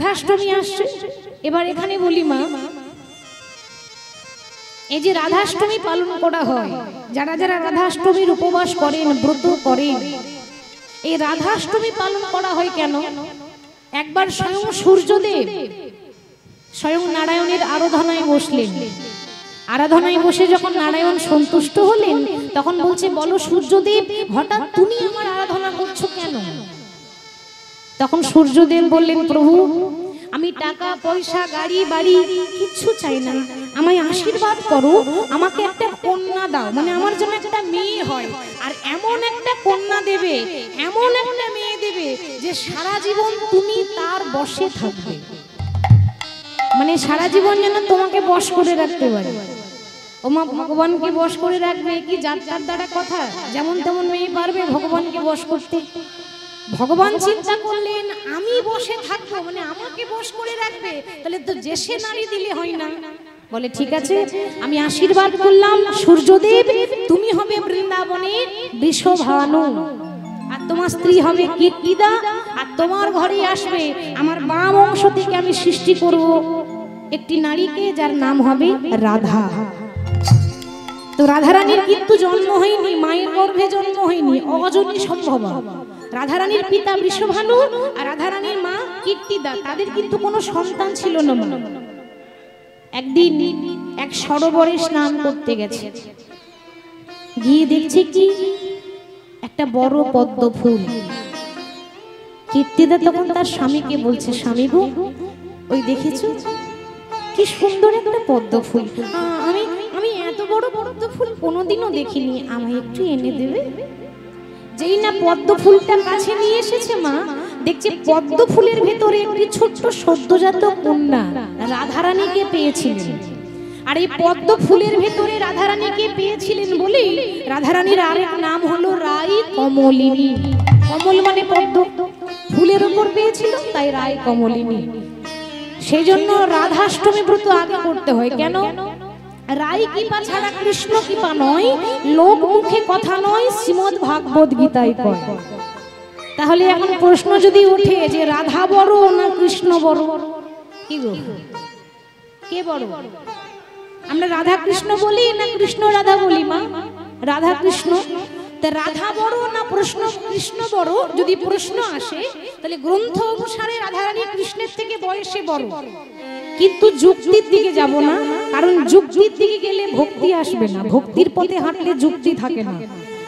রাধাষ্টমী আসছে। এবার এখানে বলি মা, এই যে রাধাষ্টমী পালন করা হয়, যারা যারা রাধাষ্টমীর উপবাস করেন, ব্রত করেন, এই রাধাষ্টমী পালন করা হয় কেন? একবার স্বয়ং সূর্যদেব স্বয়ং নারায়ণের আরাধনায় বসলেন। আরাধনায় বসে যখন নারায়ণ সন্তুষ্ট হলেন, তখন বলছে, বলো সূর্যদেব, হঠাৎ তুমি আমার আরাধনা করছো কেন? তখন সূর্যদেব বললেন, প্রভু, আমি টাকা পয়সা গাড়ি বাড়ি কিচ্ছু চাই না, আমায় আশীর্বাদ করো, আমাকে একটা কন্যা দাও, মানে আমার জন্য একটা মেয়ে হয়, আর এমন একটা কন্যা দেবে, এমন একটা মেয়ে দেবে যে সারা জীবন তুমি তার বশে থাকবে, মানে সারা জীবন যেন তোমাকে বশ করে রাখতে পারে। ওমা, ভগবানকে বশ করে রাখবে কি যাত্রার দ্বারা কথা? যেমন তেমন মেয়ে পারবে ভগবানকে বশ করতে? ভগবান চিন্তা করলেন, আমি বসে থাকবো, মানে আমাকে বশ করে রাখবে, তাহলে তো যে সে নারী দিলে হয় না। বলে, ঠিক আছে, আমি আশীর্বাদ করলাম সূর্যদেব, তুমি হবে বৃন্দাবনের বৃষভানু, আর তোমার স্ত্রী হবে কীর্তিদা, আর তোমার ঘরে আসবে আমার বাম অংশ থেকে আমি সৃষ্টি করব একটি নারীকে, যার নাম হবে রাধা। তো রাধারানীর কিন্তু জন্ম হয়নি, মায়ের গর্ভে জন্ম হয়নি, অজনী সম্ভবা। রাধারানীর পিতা বৃষভানু আর রাধারানীর মা কীর্তিদা, তাদের কিন্তু কোনো সন্তান ছিল না। একদিন এক সরোবরে স্নান করতে গেছে, গিয়ে দেখছে কি একটা বড় পদ্ম ফুল। কীর্তিদা তখন তার স্বামীকে বলছে, স্বামী গো, ওই দেখেছো কি সুন্দর একটা পদ্ম ফুল, আমি এত বড় পদ্ম ফুল কোনোদিনও দেখিনি, আমায় একটু এনে দেবে? যেই না পদ্ম ফুলটা কাছে নিয়ে এসেছে মা, দেখছে পদ্ম ফুলের ভেতরে একটি ছোট্ট সদ্যজাত কন্যা রাধারানীকে পেয়েছিলেন। আর এই পদ্ম ফুলের ভেতরে রাধারানীকে পেয়েছিলেন বলেই রাধারানীর আরেক নাম হলো রাই কমলিনী। কমল মানে পদ্ম, ফুলের উপর পেয়েছিল, তাই রাই কমলিনী। সেই জন্য রাধাষ্টমী ব্রত আগে করতে হয়। কেন? রাই কৃপা ছাড়া কৃষ্ণ কৃপা নয়, লোক মুখে কথা নয়, শ্রীমদ্ ভাগবত গীতায় কয়। তাহলে এখন প্রশ্ন যদি ওঠে যে রাধা বড় না কৃষ্ণ বড়, কি গো, কে বড়? আমরা রাধা কৃষ্ণ বলি না কৃষ্ণ রাধা বলি মা? রাধা কৃষ্ণ। তা রাধা বড় না কৃষ্ণ বড় যদি প্রশ্ন আসে, তাহলে গ্রন্থ অনুসারে রাধারানী কৃষ্ণের থেকে বয়সে বড়। কিন্তু যুক্তির দিকে যাব না, কারণ যুক্তির দিকে গেলে ভক্তি আসবে না, ভক্তির পথে হাঁটলে যুক্তি থাকে না।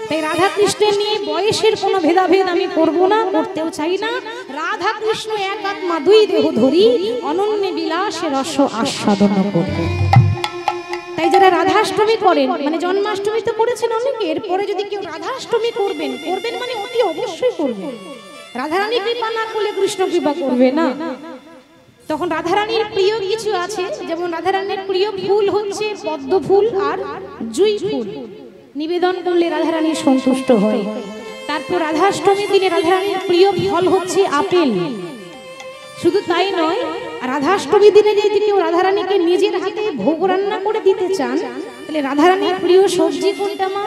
তাই রাধা কৃষ্ণের নিয়ে বয়সের কোনো ভেদাভেদ আমি করব না, করতেও চাই না। রাধা কৃষ্ণ এক আত্মা দুই দেহ ধরি, অনন্য বিলাসে রস আস্বাদন করব। তাই যারা রাধাষ্টমী করেন, মানে জন্মাষ্টমী তো করেছেন অনেকে, এরপরে যদি কেউ রাধাষ্টমী করবেন মানে অতি অবশ্যই করবেন। রাধারানী কৃপা না করলে কৃষ্ণ কৃপা করবে না। তখন রাধারানীর প্রিয় কিছু আছে, যেমন রাধারানীর প্রিয় ফুল হচ্ছে পদ্ম ফুল আর জুই ফুল, নিবেদন করলে রাধারানী সন্তুষ্ট হয়। তারপর রাধাষ্টমীর দিনে রাধারানীর প্রিয় ফল হচ্ছে আপেল। শুধু তাই নয়, রাধাষ্টমী দিনে যদি কেউ রাধারানীকে নিজের হাতে ভোগ রান্না করে দিতে চান, তাহলে রাধারানীর প্রিয় সবজি কোনটা মা?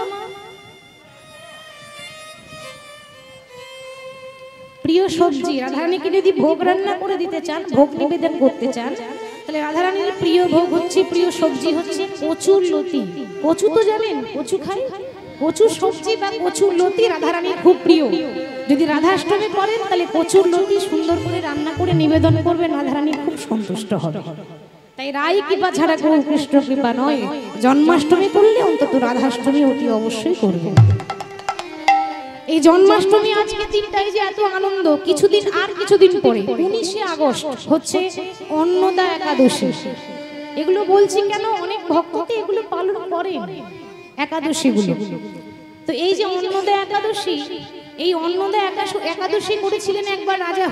প্রিয় সবজি রাধারানীকে যদি ভোগ রান্না করে দিতে চান, ভোগ নিবেদন করতে চান, তাহলে রাধারানীর প্রিয় ভোগ হচ্ছে, প্রিয় সবজি হচ্ছে কচুর লতি। কচু তো জানেন, কচু খাই, কচু সবজি বা কচুর লতি রাধারানীর খুব প্রিয়। যদি রাধাষ্টমী করেন, তাহলে কচুর লতি সুন্দর করে রান্না করে নিবেদন করবেন, রাধারানী খুব সন্তুষ্ট হবে। তাই রাই কৃপা ছাড়া কোনো কৃষ্ণ কৃপা নয়। জন্মাষ্টমী করলে অন্তত রাধাষ্টমী অতি অবশ্যই করবেন। এই জন্মাষ্টমী আজকে দিনটাই যে এত আনন্দ, কিছুদিন পরে 19শে আগস্ট হচ্ছে অন্নদা একাদশী। এগুলো বলছি কেন, অনেক ভক্ততে এগুলো পালন করেন একাদশীগুলো। তো এই যে অন্নদা একাদশী, এই অন্নদা একাদশী করেছিলেন একবার রাজা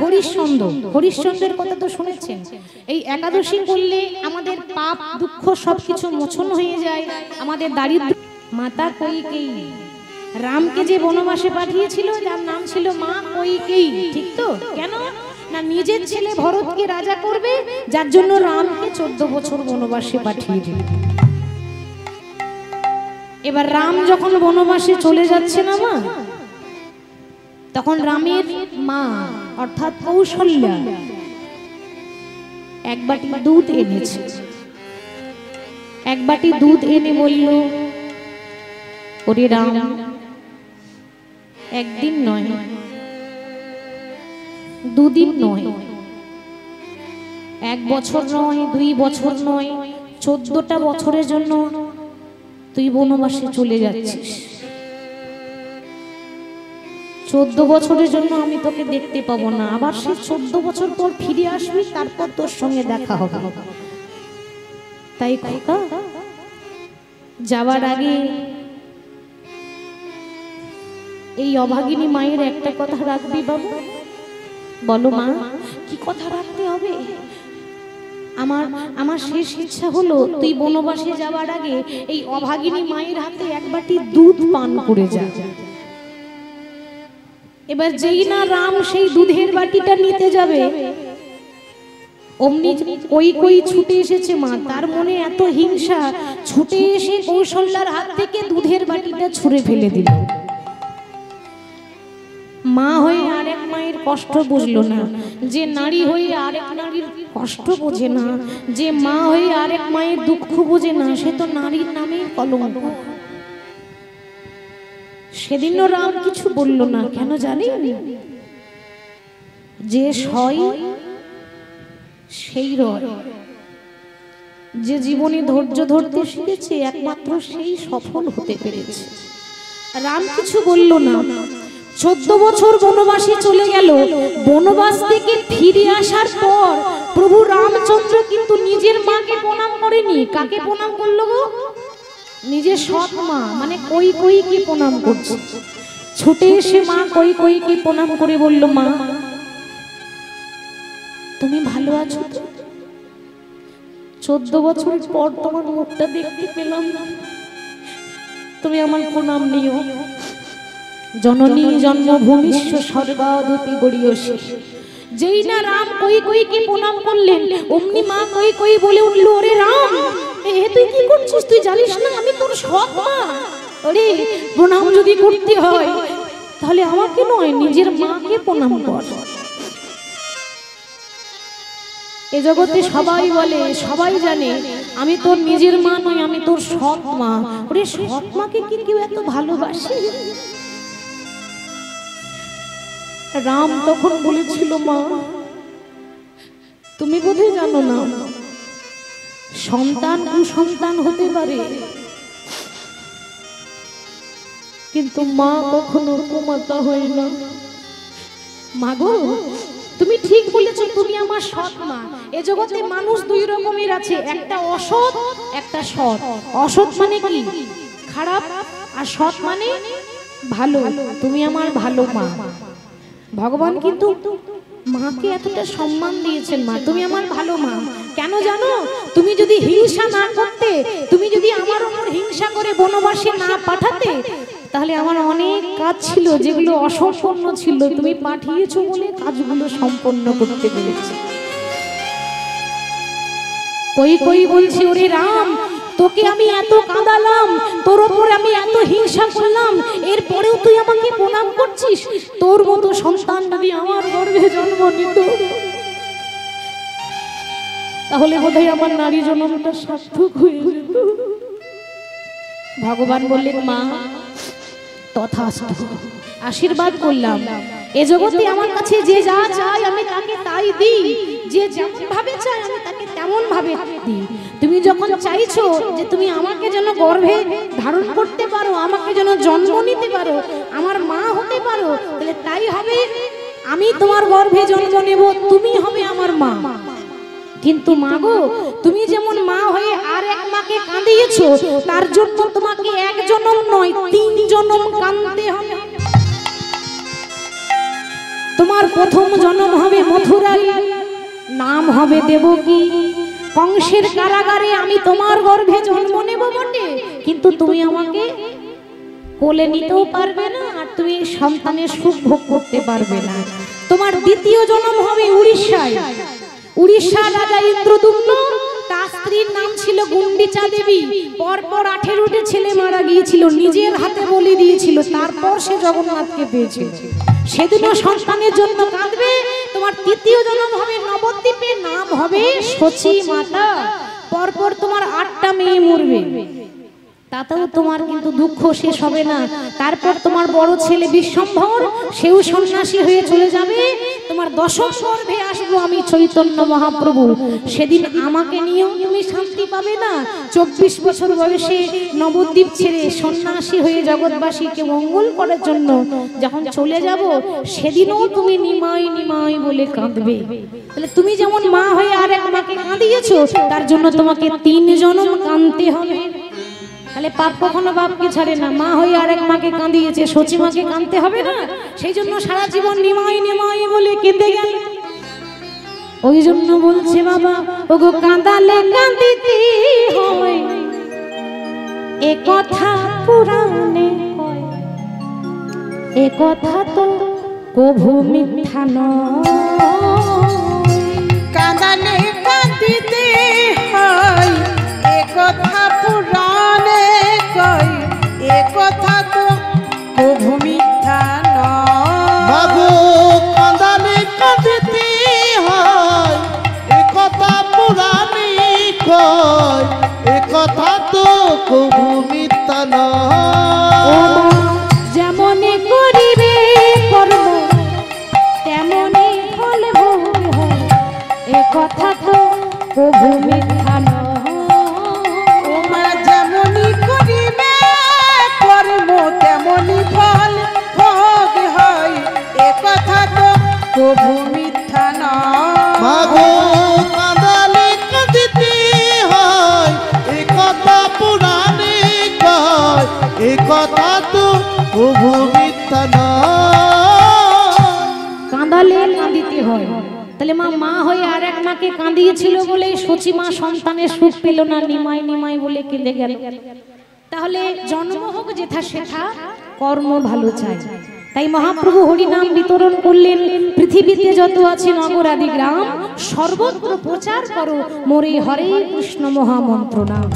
হরিশ্চন্দ্রের কথা তো শুনেছেন। এই একাদশী করলে আমাদের পাপ দুঃখ সবকিছু মোচন হয়ে যায়, আমাদের দারিদ্র। মাতা কৈকেয়ী রামকে যে বনবাসে পাঠিয়েছিল, যার নাম ছিল মা কৈকেয়ী, ঠিক তো? কেন না, নিজের ছেলে ভরতকে রাজা করবে, যার জন্য রামকে 14 বছর বনবাসে পাঠিয়ে দিল। এবার রাম যখন বনবাসে চলে যাচ্ছে না মা, তখন রামের মা অর্থাৎ কৌশল্যা এক বাটি দুধ এনেছে। এক বাটি দুধ এনে বলল, ওরে রাম, একদিন নয়, দুদিন নয়, 1 বছর নয়, 2 বছর নয়, 14টা বছরের জন্য তুই বনবাসে চলে যাচ্ছিস। 14 বছরের জন্য আমি তোকে দেখতে পাবো না, আবার সে 14 বছর পর ফিরে আসবি, তারপর তোর সঙ্গে দেখা হবে। তাই খোকা, যাওয়ার আগে এই অভাগিনী মায়ের একটা কথা রাখবি বাবু। বলো মা, কি কথা রাখতে হবে? আমার শেষ ইচ্ছা হলো তুই বনবাসে যাওয়ার আগে এই অভাগিনী মায়ের হাতে 1 বাটি দুধ পান করে যা। এবার যেই না রাম সেই দুধের বাটিটা নিতে যাবে, অমনি কই ছুটে এসেছে মা। তার মনে এত হিংসা, ছুটে এসে কৌশল্যার হাত থেকে দুধের বাটিটা ছুঁড়ে ফেলে দিল। মা হয়ে আরেক মায়ের কষ্ট বুঝলো না, যে নারী হয়ে আরেক নারীর কষ্ট বোঝে না, যে মা হয়ে আরেক মায়ের দুঃখ বোঝে না, সে তো নারীর নামে কলঙ্ক। সেদিনও রাম কিছু বলল না, কেন জানি? যে সয় সেই রয়। যে জীবনে ধৈর্য ধরতে শিখেছে একমাত্র সেই সফল হতে পেরেছে। রাম কিছু বলল না। 14 বছর বনবাসে চলে গেল। বনবাস থেকে ফিরে আসার পর প্রভু রামচন্দ্র কিন্তু নিজের মাকে প্রণাম করেনি। কাকে প্রণাম করলো গো? নিজের সৎ মা, মানে কৈকেয়ীকে প্রণাম করছে। ছুটে এসে মা কৈকেয়ীকে প্রণাম করে বলল, মা তুমি ভালো আছো তো? 14 বছর পর তোমার মুখটা দেখতে পেলাম, তুমি আমার প্রণাম নিও। জননী জন্মভূমিষ্য স্বর্গাদপি গরীয়সী। যেই না রাম কৈকেয়ীকে প্রণাম করলেন, অমনি মা কৈকেয়ী বলে উঠল, ওরে রাম, তুই কি করছিস? তুই জানিস না আমি তোর সৎ মা? ওরে, প্রণাম যদি করতে হয় তাহলে আমাকে নয়, নিজের মাকে প্রণাম কর। এ জগতে সবাই বলে, সবাই জানে আমি তোর নিজের মা নই, আমি তোর সৎ মা। ওরে, সৎ মাকে কি কেউ এত ভালোবাসে? রাম তখন বলেছিল, মা তুমি বোধহয় জানো না, সন্তান কুসন্তান হতে পারে, কিন্তু মা কখনো কুমাতা হয় না। মা গো, তুমি ঠিক বলেছো, তুমি আমার সৎ মা। এ জগতে মানুষ 2 রকমের আছে, একটা অসৎ, একটা সৎ। অসৎ মানে কি? খারাপ, আর সৎ মানে ভালো। তুমি আমার ভালো মা। ভগবান কিন্তু মাকে এতটা সম্মান দিয়েছেন। মা, তুমি আমার ভালো মা। কেন জানো? তুমি যদি হিংসা না করতে, তুমি যদি আমার উপর হিংসা করে বনবাসে না পাঠাতে, তাহলে আমার অনেক কাজ ছিল যেগুলো অসম্পূর্ণ ছিল, তুমি পাঠিয়েছো বলে কাজগুলো সম্পন্ন করতে পেরেছি। কৈকেয়ী বলছি, ওরে রাম, তোকে আমি এত কাঁদালাম, তোর ওপরে আমি এত হিংসা করলাম, এরপরেও তুই আমাকে প্রণাম করছিস? তোর মতো সন্তান যদি আমার গর্ভে জন্ম নিত, তাহলে বোধহয় আমার নারী জন্মটা সার্থক হয়ে যেত। ভগবান বললেন, মা তথাস্তু, আশীর্বাদ করলাম। এ জগতে আমার কাছে যে যা চাই আমি তাকে তাই দিই, যে যেমন ভাবে চাই আমি তাকে তেমন ভাবে দিই। তুমি যখন চাইছো যে তুমি আমাকে যেন গর্ভে ধারণ করতে পারো, আমাকে যেন জন্ম নিতে পারো, আমার মা হতে পারো, তাহলে তাই হবে। আমি তোমার গর্ভে জন্ম নেব, তুমি হবে আমার মা। কিন্তু মা গো, তুমি যেমন মা হয়ে আর এক মাকে কাঁদিয়েছো, তার জন্য তোমাকে 1 জনম নয় 3 জনম কাঁদতে হবে। তোমার প্রথম জন্ম হবে মথুরায়, নাম হবে দেবকী। কংসের কারাগারে আমি তোমার গর্ভে জন্ম নেব বটে, কিন্তু তুমি আমাকে কোলে নিতেও পারবে না, আর তুমি সন্তানের সুখ ভোগ করতে পারবে না। তোমার দ্বিতীয় জন্ম হবে উড়িষ্যায়। উড়িষ্যার রাজা ইন্দ্রদুম্ন, তার স্ত্রীর নাম ছিল গুন্ডিচা দেবী। পরপর 18টি ছেলে মারা গিয়েছিল, নিজের হাতে বলি দিয়েছিল, তারপর সে জগন্নাথকে পেয়েছিল। সেদিনও সন্তানের জন্য কাঁদবে। তোমার তৃতীয় জন্ম হবে নবদ্বীপে, নাম হবে সচি মাতা। পরপর তোমার 8টা মেয়ে মরবে, তাতেও তোমার কিন্তু দুঃখ শেষ হবে না। তারপর তোমার বড় ছেলে বিশ্বম্ভর, সেও সন্ন্যাসী হয়ে চলে যাবে। তোমার 10ম গর্ভে আসবো আমি চৈতন্য মহাপ্রভু। সেদিন আমাকে নিয়েও তুমি শান্তি পাবে না। 24 বছর বয়সে নবদ্বীপ ছেড়ে সন্ন্যাসী হয়ে জগৎবাসীকে মঙ্গল করার জন্য যখন চলে যাব, সেদিনও তুমি নিমাই নিমাই বলে কাঁদবে। তাহলে তুমি যেমন মা হয়ে আর এক মাকে কাঁদিয়েছো, তার জন্য তোমাকে 3 জন্ম কাঁদতে হবে। তাহলে পাপ কখনো বাপকে ছাড়ে না। মা হয়ে আর এক মাকে কাঁদিয়েছে, সচি মাকে কাঁদতে হবে না? সেই জন্য সারা জীবন নিমাই নিমাই বলে কেঁদে গেল। ওই জন্য বলছে বাবা, ওগো কাঁদালে কাঁদিতে হয়, এ কথা পুরাণে কয়, এ কথা তো কভু মিথ্যা নয়। কাঁদালে কাঁদিতে হয়, এ কথা পুরাণে কয়, এ কথা তো কভু মিথ্যা নয়। মাগো কাঁদালে কাঁদিতে হয়, এ কথা পুরাণে কয়, এ কথা তো কভু মিথ্যা নয়। যেমনই করিবে কর্ম তেমনই ফল ভোগ হয়, এ কথা তো কভু মিথ্যা নয়। ওমা যেমনই করিবে কর্ম তেমনই ফল ভোগ হয়, এ কথা তো কভু মিথ্যা নয়। মাগো কাঁদালে কাঁদিতে হয়, এ কথা পুরাণে কয়, এ কথা তো কভু মিথ্যা নয়। কাঁদালে কাঁদিতে হয়। তাহলে মা হয়ে আর এক মাকে কাঁদিয়েছিল বলে সচি মা সন্তানের সুখ পেল না, নিমাই নিমাই বলে কেঁদে গেল। তাহলে জন্ম হোক যেথা সেথা, কর্ম ভালো চাই। তাই মহাপ্রভু হরিনাম বিতরণ করলেন, পৃথিবীতে যত আছে নগরাদি গ্রাম, সর্বত্র প্রচার করো মোরে হরে কৃষ্ণ মহামন্ত্র নাম।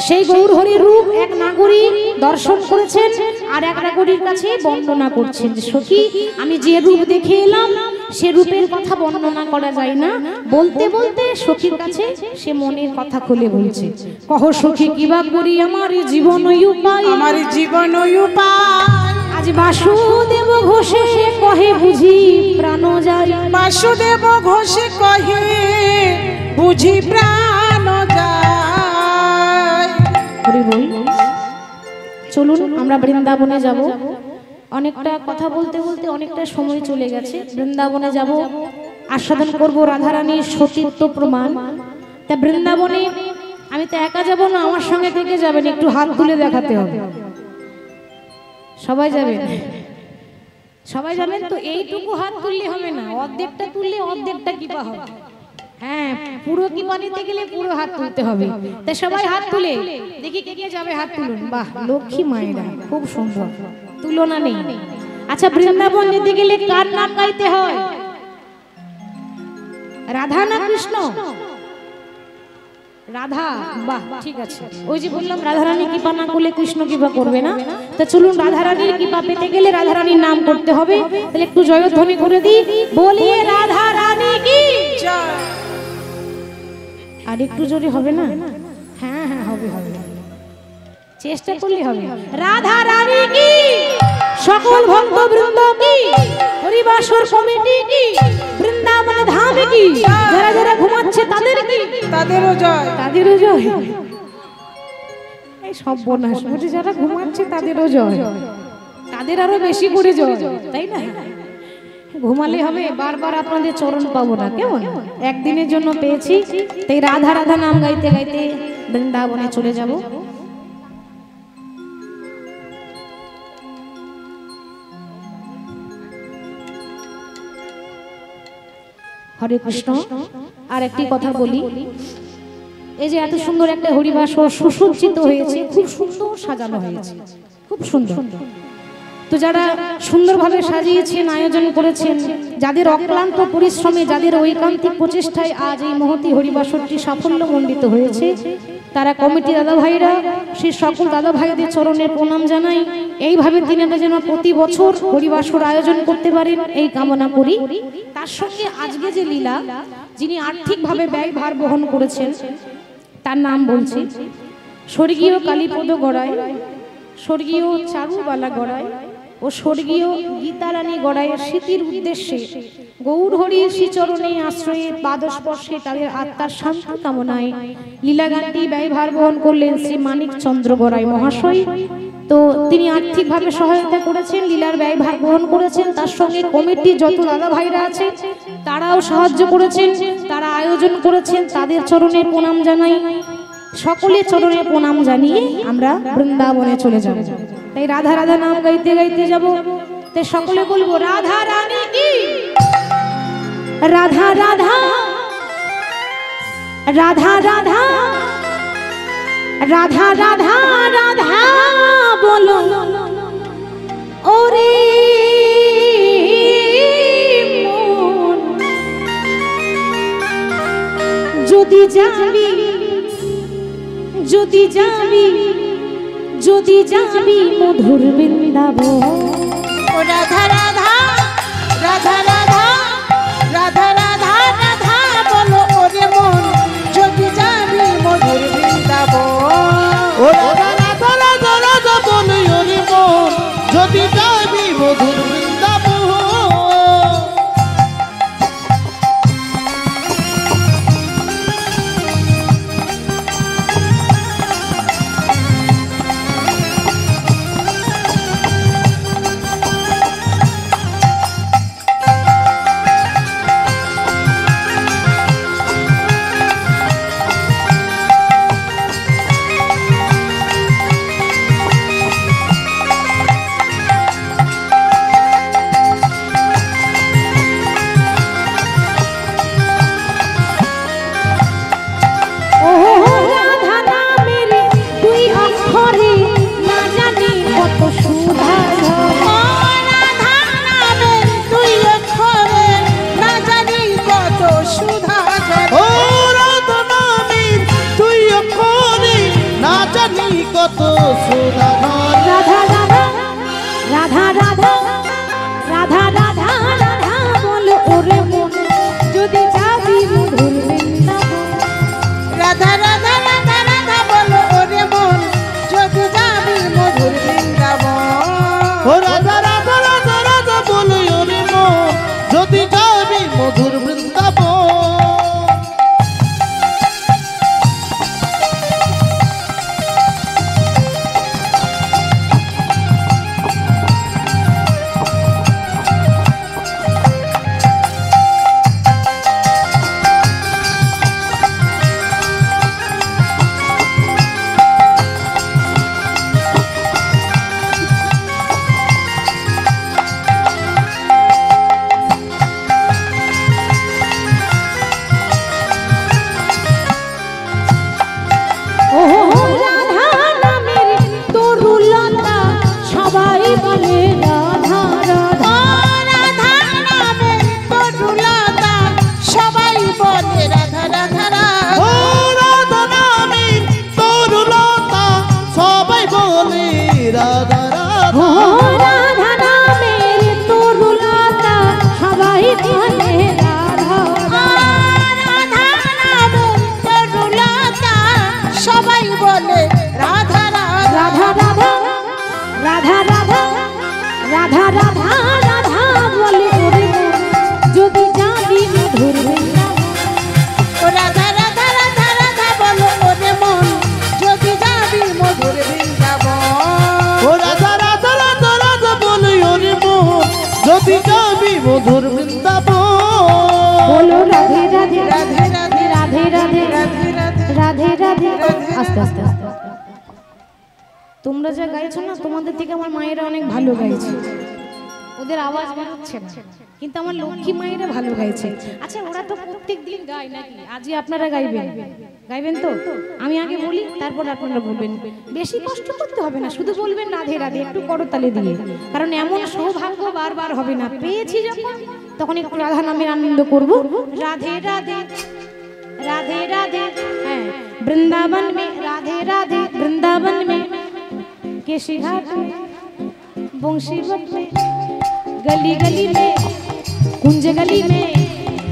সেই গৌর হরির রূপ এক নাগরী দর্শন করেছেন, আর এক নাগরীর কাছে বর্ণনা করছেন যে সখী, আমি যে রূপ দেখে এলাম সে রূপের কথা বর্ণনা করা যায় না। বলতে বলতে সখীর কাছে সে মনের কথা খুলে বলছে, কহ সখী কিবা করি আমার জীবন উপায়, আমার জীবন উপায়। আজ বাসুদেব ঘোষে কহে বুঝি প্রাণ যায়, বাসুদেব ঘোষে কহে বুঝি প্রাণ যায়। হরি বল। চলুন আমরা বৃন্দাবনে যাব। অনেকটা কথা বলতে বলতে অনেকটা সময় চলে গেছে। বৃন্দাবনে যাব, আস্বাদন করব রাধারানীর সতীত্ব প্রমাণ। তা বৃন্দাবনে আমি তো একা যাব না, আমার সঙ্গে থেকে যাবেন, একটু হাত তুলে দেখাতে হবে। সবাই যাবেন? সবাই যাবেন তো? এইটুকু হাত তুললে হবে না, অর্ধেকটা তুললে অর্ধেকটা কৃপা হবে। হ্যাঁ, পুরো কৃপা নিতে গেলে পুরো হাত তুলতে হবে। তাই সবাই হাত তুলে দেখি কে কে যাবে, হাত তুলুন। বাহ, লক্ষ্মী মায়েরা, খুব সুন্দর, তুলনা নেই। আচ্ছা, বৃন্দাবন যেতে গেলে কার নাম গাইতে হয়? রাধা না কৃষ্ণ? রাধা। বাহ, ঠিক আছে। ওই যে বললাম রাধারানী কৃপা না করলে কৃষ্ণ কৃপা করবে না। তা চলুন, রাধারানীর কৃপা পেতে গেলে রাধারানীর নাম করতে হবে। তাহলে একটু জয়ধ্বনি করে দিই, বলিয়ে রাধারানী কি জয়। আর একটু জোরে হবে না? হ্যাঁ হ্যাঁ, হবে হবে, চেষ্টা করলে হবে। রাধা রানী কি, সকল ভক্ত বৃন্দ কি, হরিবাসর কমিটি কি, বৃন্দাবন ধাম কি, যারা যারা ঘুমাচ্ছে তাদের কি, তাদেরও জয়। তাদেরও জয়। এই সব বোনাস বলছে, যারা ঘুমাচ্ছে তাদেরও জয়, তাদের আরো বেশি করে জয়, তাই না? ঘুমালে হবে, বারবার আপনাদের চরণ পাবো না, কেমন? একদিনের জন্য পেয়েছি, তাই রাধা রাধা নাম গাইতে গাইতে বৃন্দাবনে চলে যাব। হরে কৃষ্ণ। আর একটি কথা বলি, এই যে এত সুন্দর একটা হরিবাসর সুসজ্জিত হয়েছে, খুব সুন্দর সাজানো হয়েছে, খুব সুন্দর। তো যারা সুন্দরভাবে সাজিয়েছেন, আয়োজন করেছেন, যাদের অক্লান্ত পরিশ্রমে, যাদের ঐকান্তিক প্রচেষ্টায় আজ এই মহতী হরিবাসরটি সাফল্যমণ্ডিত হয়েছে, তারা কমিটি দাদা ভাইরা সেই সকল দাদা ভাইদের চরণের প্রণাম জানাই। এইভাবে তিনারা যেন প্রতি বছর হরিবাসর আয়োজন করতে পারেন এই কামনা করি। তার সঙ্গে আজকে যে লীলা, যিনি আর্থিকভাবে ব্যয়ভার বহন করেছেন তার নাম বলছি স্বর্গীয় কালীপদ গড়াই, স্বর্গীয় চারুবালা গড়াই ও স্বর্গীয় গীতারানী গড়াইয়ের স্মৃতির উদ্দেশ্যে গৌর হরির শ্রীচরণে আশ্রয়ে পাদস্পর্শে তাদের আত্মার শান্তি কামনায় লীলাগানটি ব্যয়ভার বহন করলেন শ্রী মানিক চন্দ্র গড়াই মহাশয়। তো তিনি আর্থিকভাবে সহায়তা করেছেন, লীলার ব্যয়ভার বহন করেছেন। তার সঙ্গে কমিটির যত দাদা ভাইরা আছে তারাও সাহায্য করেছেন, তারা আয়োজন করেছেন, তাদের চরণে প্রণাম জানাই। সকলের চরণে প্রণাম জানিয়ে আমরা বৃন্দাবনে চলে যাব। তাই রাধা রাধা নাম গাইতে গাইতে যাব। তাই সকলে বলবো রাধা রানী কি, রাধা রাধা রাধা রাধা রাধা রাধা রাধা বলো ওরে মন, যদি যাবি যদি যাবি যদি যাবি মধুর বৃন্দাবন। ও রাধা রাধা রাধা রাধা রাধা রাধা রাধা বলো ওরে মন, যদি যাবি মধুর বৃন্দাবন। ও রাধা রাধা রাধা রাধা বলে ওরে মন, যদি যাবি মধুর বৃন্দাবন। কত সুধা রাধা রাধা রাধা রাধা রাধা রাধা রাধা বলো ওরে মন, যদি যাবি মধুর বৃন্দাবন। রাধা রাধা রাধা রাধা বলো ওরে মন, যদি যাবি মধুর বৃন্দাবন। ও রাধা রাধা রাধা রাধা বলে ওরে মন, যদি যাবি মধুর বৃন্দাবন। রাধা রাধা রাধা বলে ওরে মন, যদি যাবি মধুর বৃন্দাবন। ও রাধা রাধা রাধা রাধা বলো ওরে মন, যদি যাবি মধুর বৃন্দাবন। ও রাধা রাধা রাধা রাধা বলে ওরে মন, যদি যাবি মধুর বৃন্দাবন। বলো রাধে রাধে রাধে রাধে রাধে রাধে রাধে রাধে রাধে রাধে রাধে। আস্তে আস্তে আস্তে। তোমরা যা গাইছো না, তোমাদের থেকে আমার মায়েরা অনেক ভালো গাইছে, ওদের আওয়াজ বেরোচ্ছে না, কিন্তু আমার লক্ষ্মী মায়েরা ভালো গাইছে। আচ্ছা, ওরা তো প্রত্যেক দিন গায় নাকি? আজকে আপনারা গাইবেন, গাইবেন তো? আমি আগে বলি, তারপর আপনারা বলবেন। বেশি কষ্ট করতে হবে না, শুধু বলবেন রাধে রাধে একটু করতালে দিয়ে, কারণ এমন সৌভাগ্য বারবার হবে না। পেয়েছি যখন, তখন একটু রাধা নামের আনন্দ করব। রাধে রাধে राधे राधे वृंदावन में राधे राधे वृंदावन में केशी घाट में बंशीवट में गली गली में कुंज गली में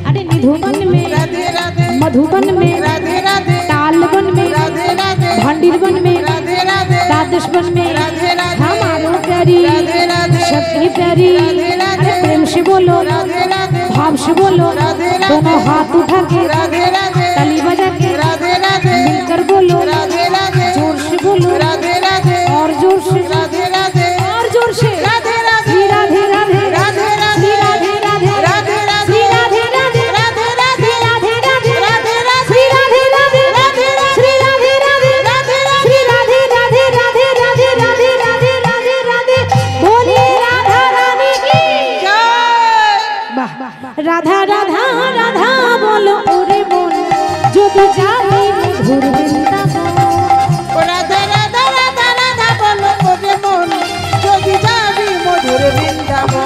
अरे निधुवन में राधे राधे मधुबन में राधे राधे तालबन में राधे राधे भांडीरवन में राधे राधे द्वादशवन में राधे राधे हमारो प्यारी राधे राधे सबकी प्यारी राधे राधे अरे प्रेम से बोलो राधे राधे भाव से बोलो राधे राधे दोनों हाथ उठा के राधे राधे ताली बजा के राधे राधे मिलकर बोलो राधे राधे जोर से बोलो राधे राधे और जोर से राधे राधे और जोर से राधे राधे श्री राधे राधे राधे राधे श्री राधे राधे राधे राधे श्री राधे राधे राधे राधे श्री राधे राधे राधे राधे श्री राधे राधे राधे राधे श्री राधे राधे राधे श्री राधे राधे राधे राधे राधे राधे राधे राधे बोलिए राधा रानी की जय वाह राधा राधा राधा बोलो ओरे बोल जो भी जाए मधुर वृंदावन राधा राधा राधा राधा बोलो ওরে মন যদি যাবি মধুর বৃন্দাবন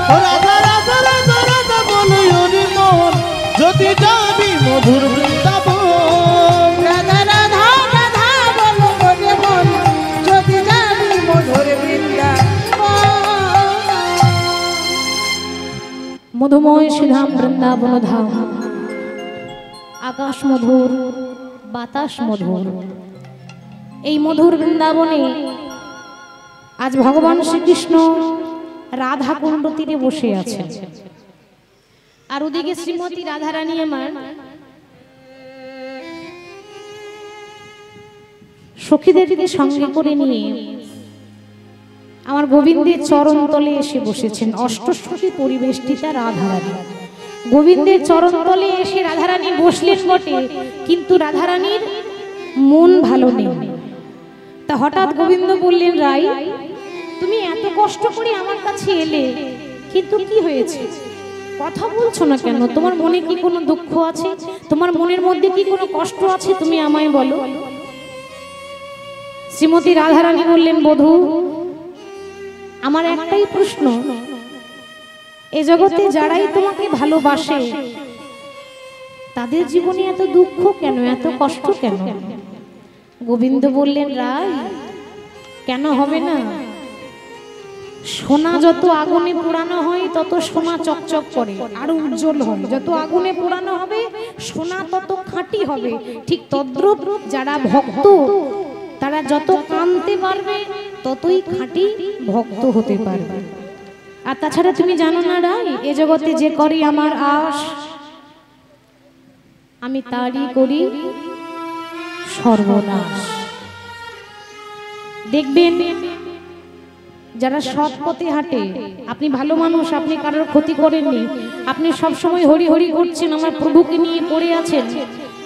রাধা রাধা রাধা রাধা বলো ওরে মন যদি যাবি মধুর বৃন্দাবন রাধা রাধা রাধা বলো ওরে মন যদি যাবি মধুর বৃন্দাবন মধুময় শ্রীধাম বৃন্দাবন ধাম আকাশ মধুর বাতাস মধুর এই মধুর বৃন্দাবনে আজ ভগবান শ্রীকৃষ্ণ রাধা কুণ্ড তীরে বসে আছেন আর ওদিকে শ্রীমতী রাধারানী আমার সখীদেরকে সঙ্গে করে নিয়ে আমার গোবিন্দের চরণ তলে এসে বসেছেন অষ্টসখী পরিবেষ্টিতা রাধারানী গোবিন্দের চরণ তলে এসে রাধারানী বসলেন বটে কিন্তু রাধারানীর মন ভালো নেই তা হঠাৎ গোবিন্দ বললেন রাই তুমি এত কষ্ট করে আমার কাছে এলে কিন্তু কি হয়েছে কথা বলছো না কেন তোমার মনে কি কোনো দুঃখ আছে তোমার মনের মধ্যে কি কোনো কষ্ট আছে তুমি আমায় বলো শ্রীমতী রাধারানী বললেন বধূ আমার একটাই প্রশ্ন এই জগতে যারাই তোমাকে ভালোবাসে তাদের জীবনে এত দুঃখ কেন এত কষ্ট কেন গোবিন্দ বললেন রাই কেন হবে না সোনা যত আগুনে পোড়ানো হয় তত সোনা চকচক করে আর উজ্জ্বল হয় যত আগুনে পোড়ানো হবে সোনা তত খাঁটি হবে ঠিক তদ্রূপ যারা ভক্ত তারা যত কাঁদতে পারবে ততই খাঁটি ভক্ত হতে পারবে আর তাছাড়া তুমি জানো না রাই এ জগতে যে করি আমার আশ আমি তারই করি সর্বনাশ দেখবেন যারা সৎ পথে হাঁটে আপনি ভালো মানুষ আপনি কারোর ক্ষতি করেননি আপনি সব সময় হরি হরি করছেন আমার প্রভুকে নিয়ে পড়ে আছেন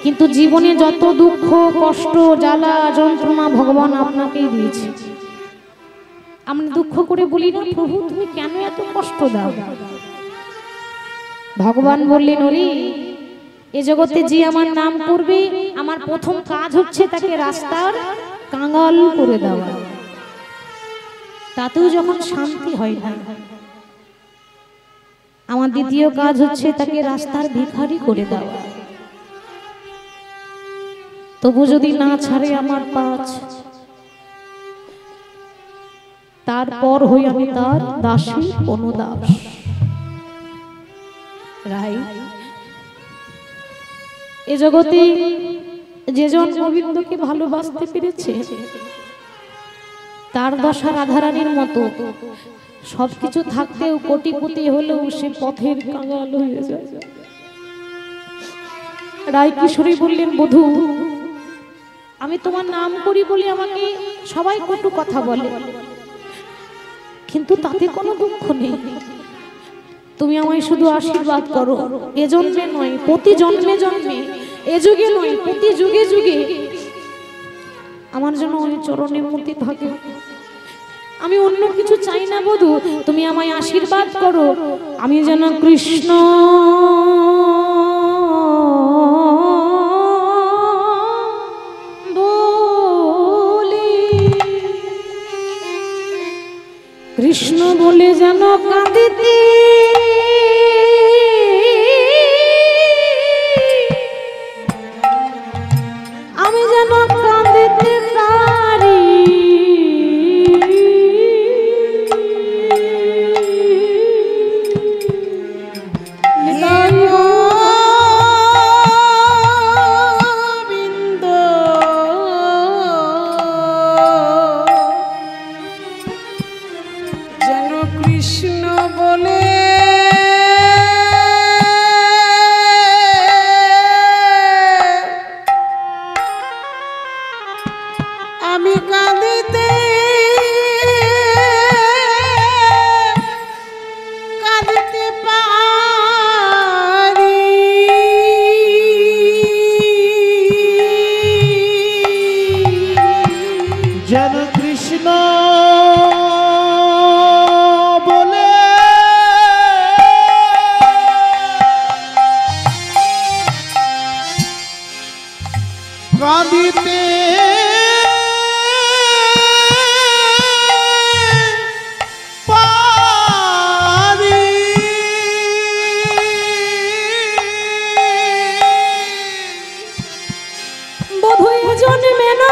কিন্তু জীবনে যত দুঃখ কষ্ট জ্বালা যন্ত্রণা ভগবান আপনাকেই দিয়েছে আমরা দুঃখ করে বলি না প্রভু তুমি কেন এত কষ্ট দাও ভগবান বললেন ওরে এ জগতে যে আমার নাম করবে আমার প্রথম কাজ হচ্ছে তাকে রাস্তার কাঙ্গাল করে দেওয়া তাতেও যখন শান্তি হয় না আমার দ্বিতীয় কাজ হচ্ছে তাকে রাস্তার ভিখারি করে দেওয়া তবু যদি না ছাড়ে আমার পাঁচ তারপর হই আমি তার দাসী অনুদাস রাই এ জগতে যেজন গোবিন্দকে ভালোবাসতে পেরেছে তার দশা রাধারানীর মতো সবকিছু থাকতেও কোটিপতি হলেও সে পথের কাঙাল হয়ে যায় রায় কিশোরী বললেন বধূ আমি তোমার নাম করি বলে আমাকে সবাই কটু কথা বলে কিন্তু তাতে কোনো দুঃখ নেই তুমি আমায় শুধু আশীর্বাদ করো এ জন্মে নয় প্রতি জন্মে জন্মে এ যুগে নয় প্রতি যুগে যুগে আমার জন্য ওই চরণে মূর্তি থাকে আমি অন্য কিছু চাই না বধূ তুমি আমায় আশীর্বাদ করো আমি যেন কৃষ্ণ কৃষ্ণ বলে যেন কাঁদিতে কাঁদিতে পারি বধূ জন্মে না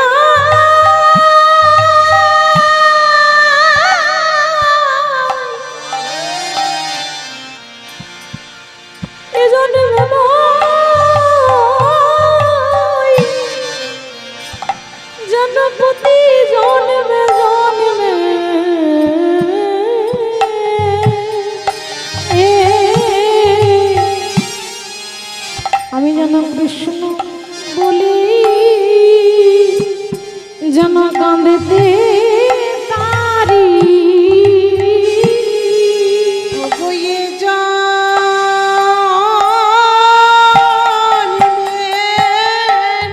জনপতি জন্মে জন্মে আমি যেন কৃষ্ণ বলি যেন কাঁদতে পারি বয়ে জন্মে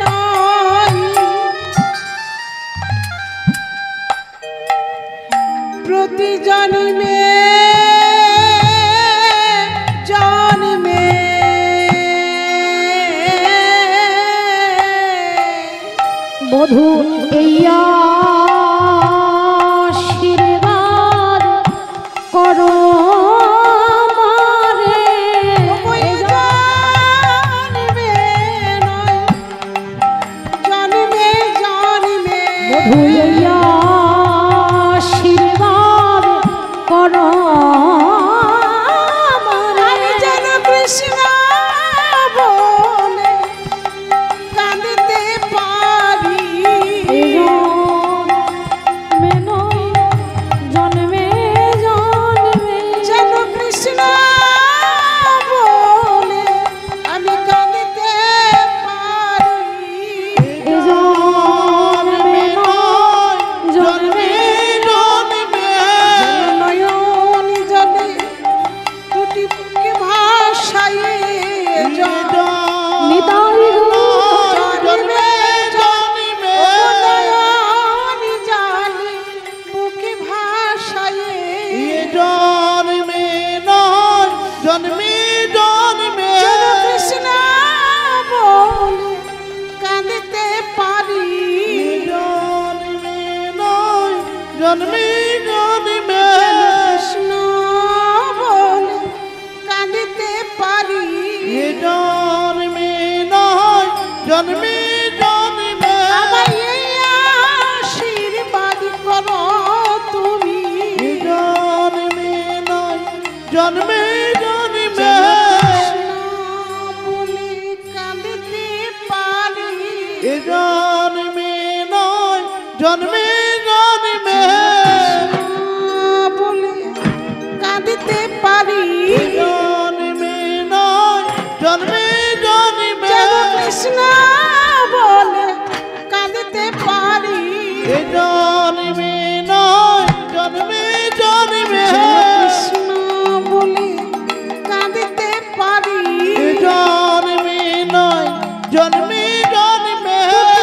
নয় প্রতি জন্মে জন্মে বধূ এই আশীর্বাদ করো আমারে। বয়ে জন্মে নয় জন্মে জন্মে বধূ এই আশীর্বাদ করো আমারে। আমি যেন কৃষ্ণ বলে কাঁদতে পারি জন্মে জন্মে যেন কৃষ্ণ বলে আমি কাঁদতে পারি জন্মে জন্মে নয়ন জলে দুটি বুকে ভাসায়ে নিতাই জন্মে জন্মে নয়ন জলে বুকে ভাসায়ে জন্মে নয় জন্মে জন্মে যেন কৃষ্ণ বলে কাঁদতে পারি জন্মে নয় জন্মে জন্মে কৃষ্ণ বলে কাঁদতে পারি জন্মে নয় জন্মে জন্মে আমায় এই আশীর্বাদ করো তুমি জন্মে নয় জন্মে জন্মে কৃষ্ণ বলে কাঁদতে পারি জন্মে নয় জন্মে জন্মে বলে কাঁদতে পারি জন্মে নয় জন্মে জন্মে যেন কৃষ্ণ বলে কাঁদতে পারি জন্মে নয় জন্মে জন্মে কৃষ্ণ বলে কাঁদতে পারি জন্মে নয় জন্মে জন্মে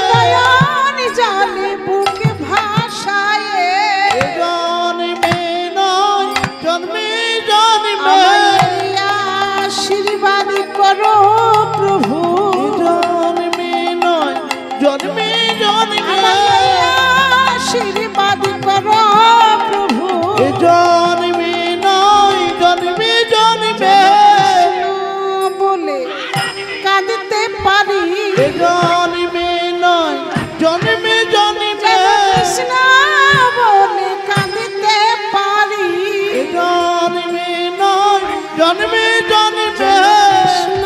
নয়ন জলে বুকে ভাসায়ে জন্মে নয় জন্মে জন্মে আমায় আশীর্বাদ করো প্রভু জন্মে নয় জন্মে জন্মে আমায় আশীর্বাদ করো প্রভু জন্মে নয় জন্মে জন্মে বলে কাঁদতে পারি জন্মে নয় জন্মে জন্মে কৃষ্ণ বলে কাঁদতে পারি জন্মে নয় জন্মে জন্মে কৃষ্ণ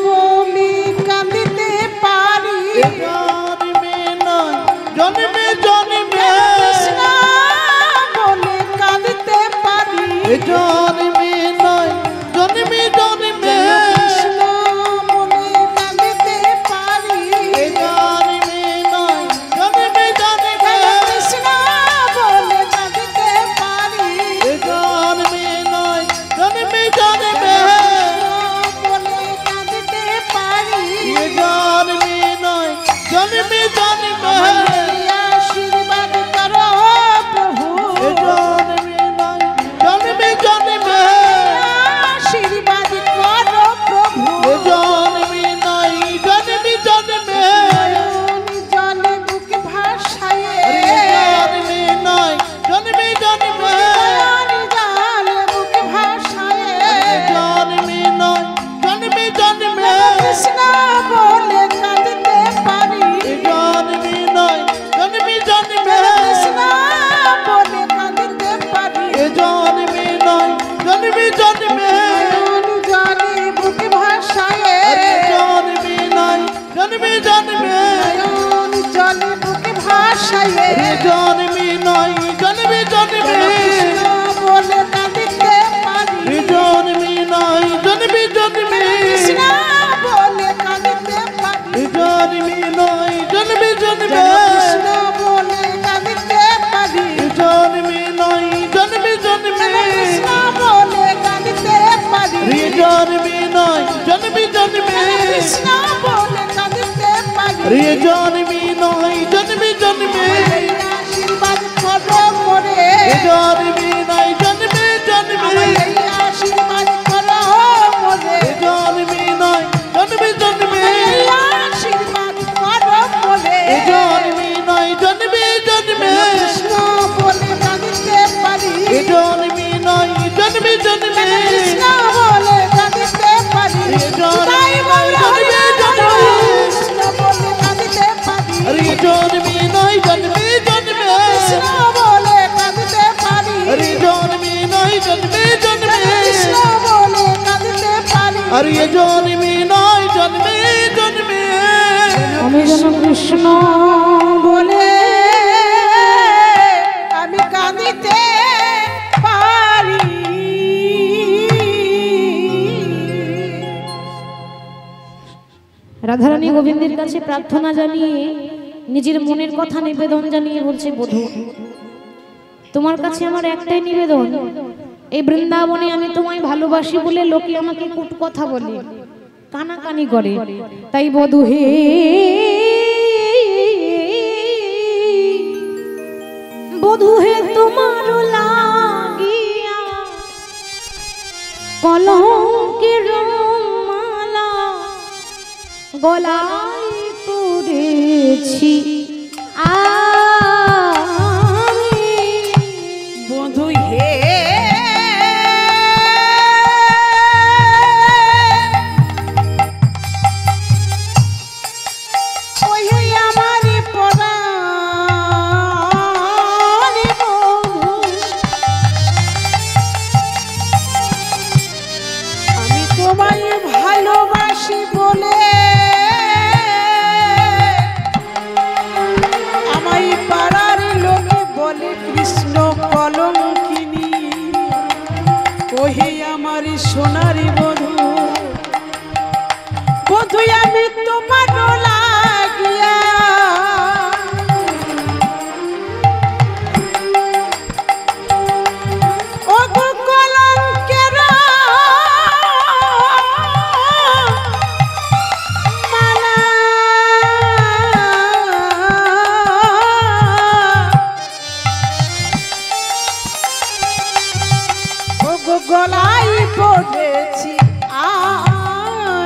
বলে কাঁদতে পারি জন্মে নয় জন্মে জন্মে কৃষ্ণ বলে কাঁদতে পারি জন্মে নয় জন্মে জন্মে কৃষ্ণ বলে কাঁদতে পারি জন্মে নয় জন্মে জন্মে কৃষ্ণ বলে কাঁদতে পারি জন্মে নয় জন্মে জন্মে বলে কাঁদতে পারি জন্মে নয় জন্মে জন্মে আশীর্বাদ করো প্রভু জন্মে নয় জন্মে জন্মে আশীর্বাদ করো প্রভু জন্মে নয় জন্মে জন্মে জন্মে নয় জন্মে জন্মে কৃষ্ণ বলে কাঁদিতে পারি রে জন্মে নয় জন্মে জন্মে আশীর্বাদ করো মোরে জন্মে নয় জন্মে জন্মে আশীর্বাদ করো মোরে জন্মে নয় জন্মে জন্মে আশীর্বাদ করো মোরে জন্মে নয় জন্মে জন্মে কৃষ্ণ বলে কাঁদিতে পারি জন্মে নয় জন্মে জন্মে কৃষ্ণ বলে কাঁদিতে পারি জন্মে নয় জন্মে জন্মে কৃষ্ণ বলে কাঁদিতে পারি রে জন্মে নয় জন্মে জন্মে কৃষ্ণ বলে কাঁদিতে পারি রে জন্মে নয় জন্মে জন্মে কৃষ্ণ বলে কাঁদিতে পারি আরে জন্মে নয় জন্মে জন্মে আমি যেন কৃষ্ণ বলে আমি কাঁদিতে পারি রাধারানী গোবিন্দের কাছে প্রার্থনা জানিয়ে নিজের মনের কথা নিবেদন জানিয়ে বলছে, বধূ তোমার কাছে আমার একটাই নিবেদন, এই বৃন্দাবনে আমি তোমায় ভালোবাসি বলে লোকে আমাকে কটু কথা বলে, কানাকানি করে, তাই বধূ হে বধূ হে তোমার লাগিয়া কলঙ্কের মালা গলায় পড়েছি আমি বন্ধু হে ওই আমারই পরাণে বন্ধু আমি তোমায় ভালোবাসি বলে আমায় পাড়ার লোকে বলে কৃষ্ণ কলঙ্কিনী ওহে আমার সোনারি বধূ বধূ আমি তোমার লাগিয়া ও গো কলঙ্কের মালা ও গো গলায় পড়েছি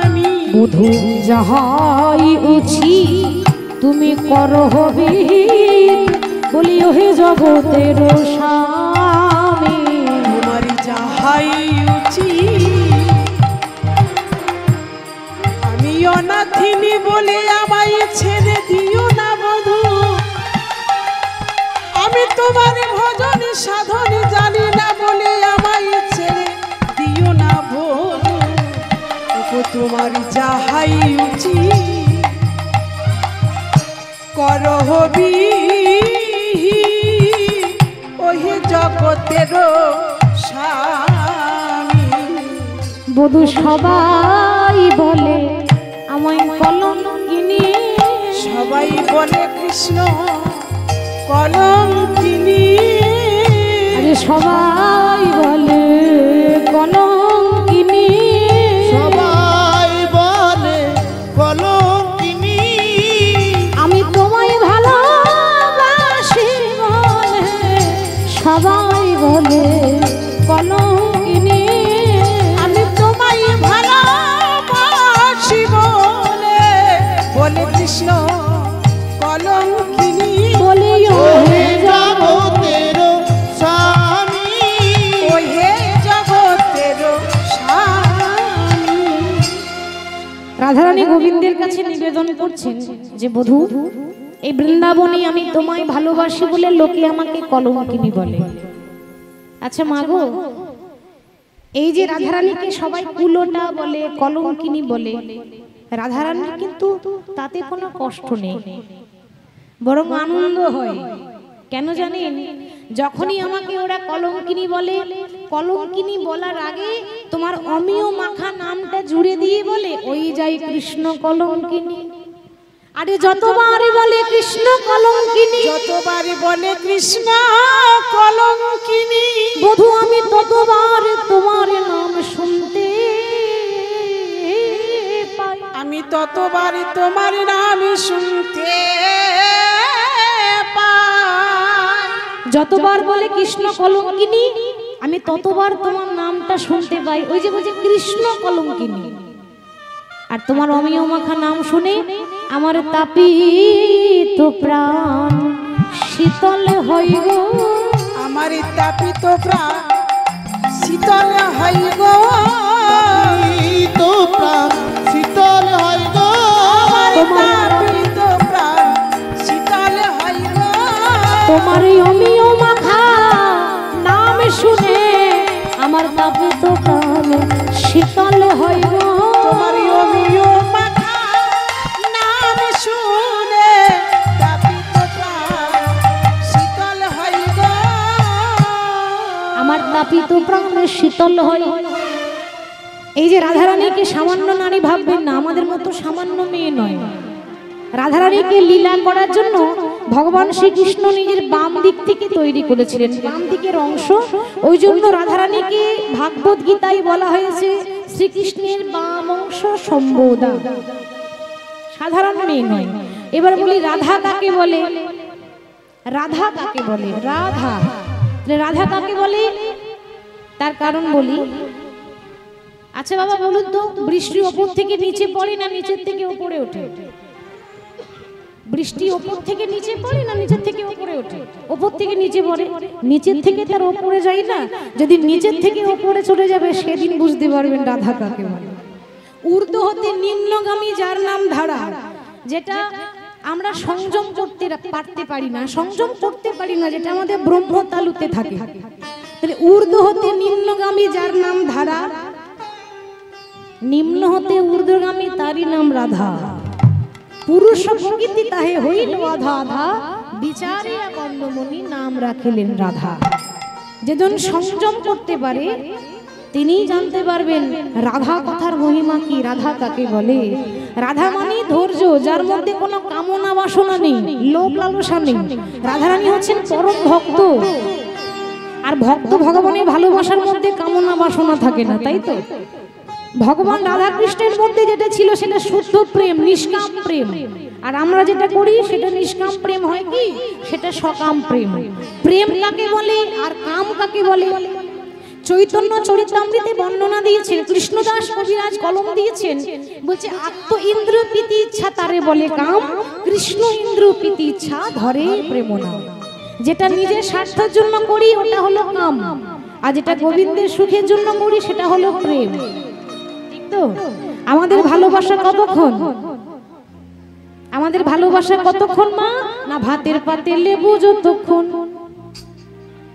আমি বধূ যাহাই উছি তুমি করো হবি বলিও হে জগতের স্বামী তোমার যাহাই উচিত আমি অনাথিনী বলে আমায় ছেড়ে দিও না বধূ আমি তোমার ভজন সাধন জানি না বলে আমায় ছেড়ে দিও না বধূ ওগো তোমার যাহাই উচিত করহবি ওহে জগতের স্বামী বধূ সবাই বলে আমায় কলঙ্কিনী সবাই বলে কৃষ্ণ কলঙ্কিনী আরে সবাই বলে কলঙ্কিনী সবাই বলে কলঙ্কিনী আমি তোমায় ভালোবাসি বলে সবাই বলে কলঙ্কিনী আমি তোমায় ভালোবাসি বলে বলে কৃষ্ণ কলঙ্কিনী বলিও ওহে জগতের স্বামী ওহে জগতের স্বামী রাধারানী গোবিন্দের কাছে নিবেদন করছেন যে বধূ এই বৃন্দাবনে আমি তোমায় ভালোবাসি বলে লোকে আমাকে কলঙ্কিনী বলে। আচ্ছা মাগো, এই যে রাধারানীকে সবাই কুলোটা বলে কলঙ্কিনী বলে, রাধারানীর কিন্তু তাতে কোনো কষ্ট নেই, বরং আনন্দ হয়। কেন জানেন? যখনই আমাকে ওরা কলঙ্কিনী বলে, কলঙ্কিনী বলার আগে তোমার অমিয় মাখা নামটা জুড়ে দিয়ে বলে ওই যাই কৃষ্ণ কলঙ্কিনী। আরে যতবার বলে কৃষ্ণ কলঙ্কিনী, যতবার বলে কৃষ্ণ কলঙ্কিনী বধূ আমি ততবার তোমার নাম শুনতে আমি ততবারই তোমার নাম শুনতে পাই। যতবার বলে কৃষ্ণ কলঙ্কিনী, আমি ততবার তোমার নামটা শুনতে পাই। ওই যে বলছে কৃষ্ণ কলঙ্কিনী, আর তোমার অমিয় মাখা নাম শুনে আমার তাপিত প্রাণ শীতল হয় গো। আমার তাপিত প্রাণ শীতল হয় গো। তো প্রাণ শীতল হয় গো। আমার তাপিত প্রাণ শীতল হয় গো। তোমার অমিয় মাখা নাম শুনে আমার তাপিত প্রাণ শীতল হয় গো। তোমার অমিয় মাখা নাম শুনে তাপিত প্রাণ শীতল হয় গো। আমার তাপিত প্রাণ শীতল হয়। এই যে রাধারানীকে সামান্য নারী ভাববেন না, আমাদের মতো সামান্য মেয়ে নয়। রাধারানীকে লীলা করার জন্য ভগবান শ্রীকৃষ্ণ নিজের বাম দিক থেকে তৈরি করেছিলেন, বাম দিকের অংশ। ওই জন্য রাধারানীকে ভাগবত গীতায় বলা হয়েছে শ্রীকৃষ্ণের বাম অংশ সম্বোধা। সাধারণ মেয়ে নয়। এবার বলি রাধা কাকে বলে? রাধা কাকে বলে? রাধা, রাধা কাকে বলে তার কারণ বলি। আচ্ছা বাবা বলুন তো, বৃষ্টি ওপর থেকে নিচে পড়ে না নিচের থেকে উপরে ওঠে? বৃষ্টি ওপর থেকে নিচে পড়ে না নিচের থেকে উপরে ওঠে? ওপর থেকে নিচে পড়ে, নিচের থেকে তার উপরে যায় না। যদি নিচের থেকে উপরে চলে যাবে সেদিন বুঝতে পারবেন রাধা কাকে বলে। ঊর্ধ্ব হতে নিম্নগামী যার নাম ধারা, যেটা আমরা সংযম করতে পারি না, সংযম করতে পারি না, যেটা আমাদের ব্রহ্ম তালুতে থাকে। তাহলে ঊর্ধ্ব হতে নিম্নগামী যার নাম ধারা, নিম্ন হতে ঊর্ধ্বগামী তারই নাম রাধা। পুরুষ প্রকৃতি তাহে হইল আধা আধা, বিচারে কন্দমণি নাম রাখিলেন রাধা। যেজন সংযম করতে পারে তিনিই জানতে পারবেন রাধা কথার মহিমা কি, রাধা কাকে বলে। রাধা মানে ধৈর্য, যার মধ্যে কোনো কামনা বাসনা নেই, লোভ লালসা নেই। রাধারানী হচ্ছেন পরম ভক্ত, আর ভক্ত ভগবানের ভালোবাসার মধ্যে কামনা বাসনা থাকে না, তাই তো? ভগবান রাধা কৃষ্ণের মধ্যে যেটা ছিল সেটা শুদ্ধ প্রেম, নিষ্কাম প্রেম। আর আমরা যেটা করি সেটা নিষ্কাম প্রেম হয় কি, সেটা সকাম প্রেম। প্রেম কাকে বলে আর কাম কাকে বলে? চৈতন্য চরিতামৃতে বর্ণনা দিয়েছেন, কৃষ্ণদাস কবিরাজ কলম দিয়েছেন, বলছে আত্ম ইন্দ্র প্রীতি ইচ্ছা তারে বলে কাম, কৃষ্ণ ইন্দ্র প্রীতি ইচ্ছা ধরে প্রেম নাম। যেটা নিজের স্বার্থের জন্য করি ওটা হলো কাম, আর যেটা গোবিন্দের সুখের জন্য করি সেটা হলো প্রেম। ঠিক তো? আমাদের ভালোবাসা কতক্ষণ? আমাদের ভালোবাসা কতক্ষণ মা? না ভাতের পাতে লেবু যতক্ষণ।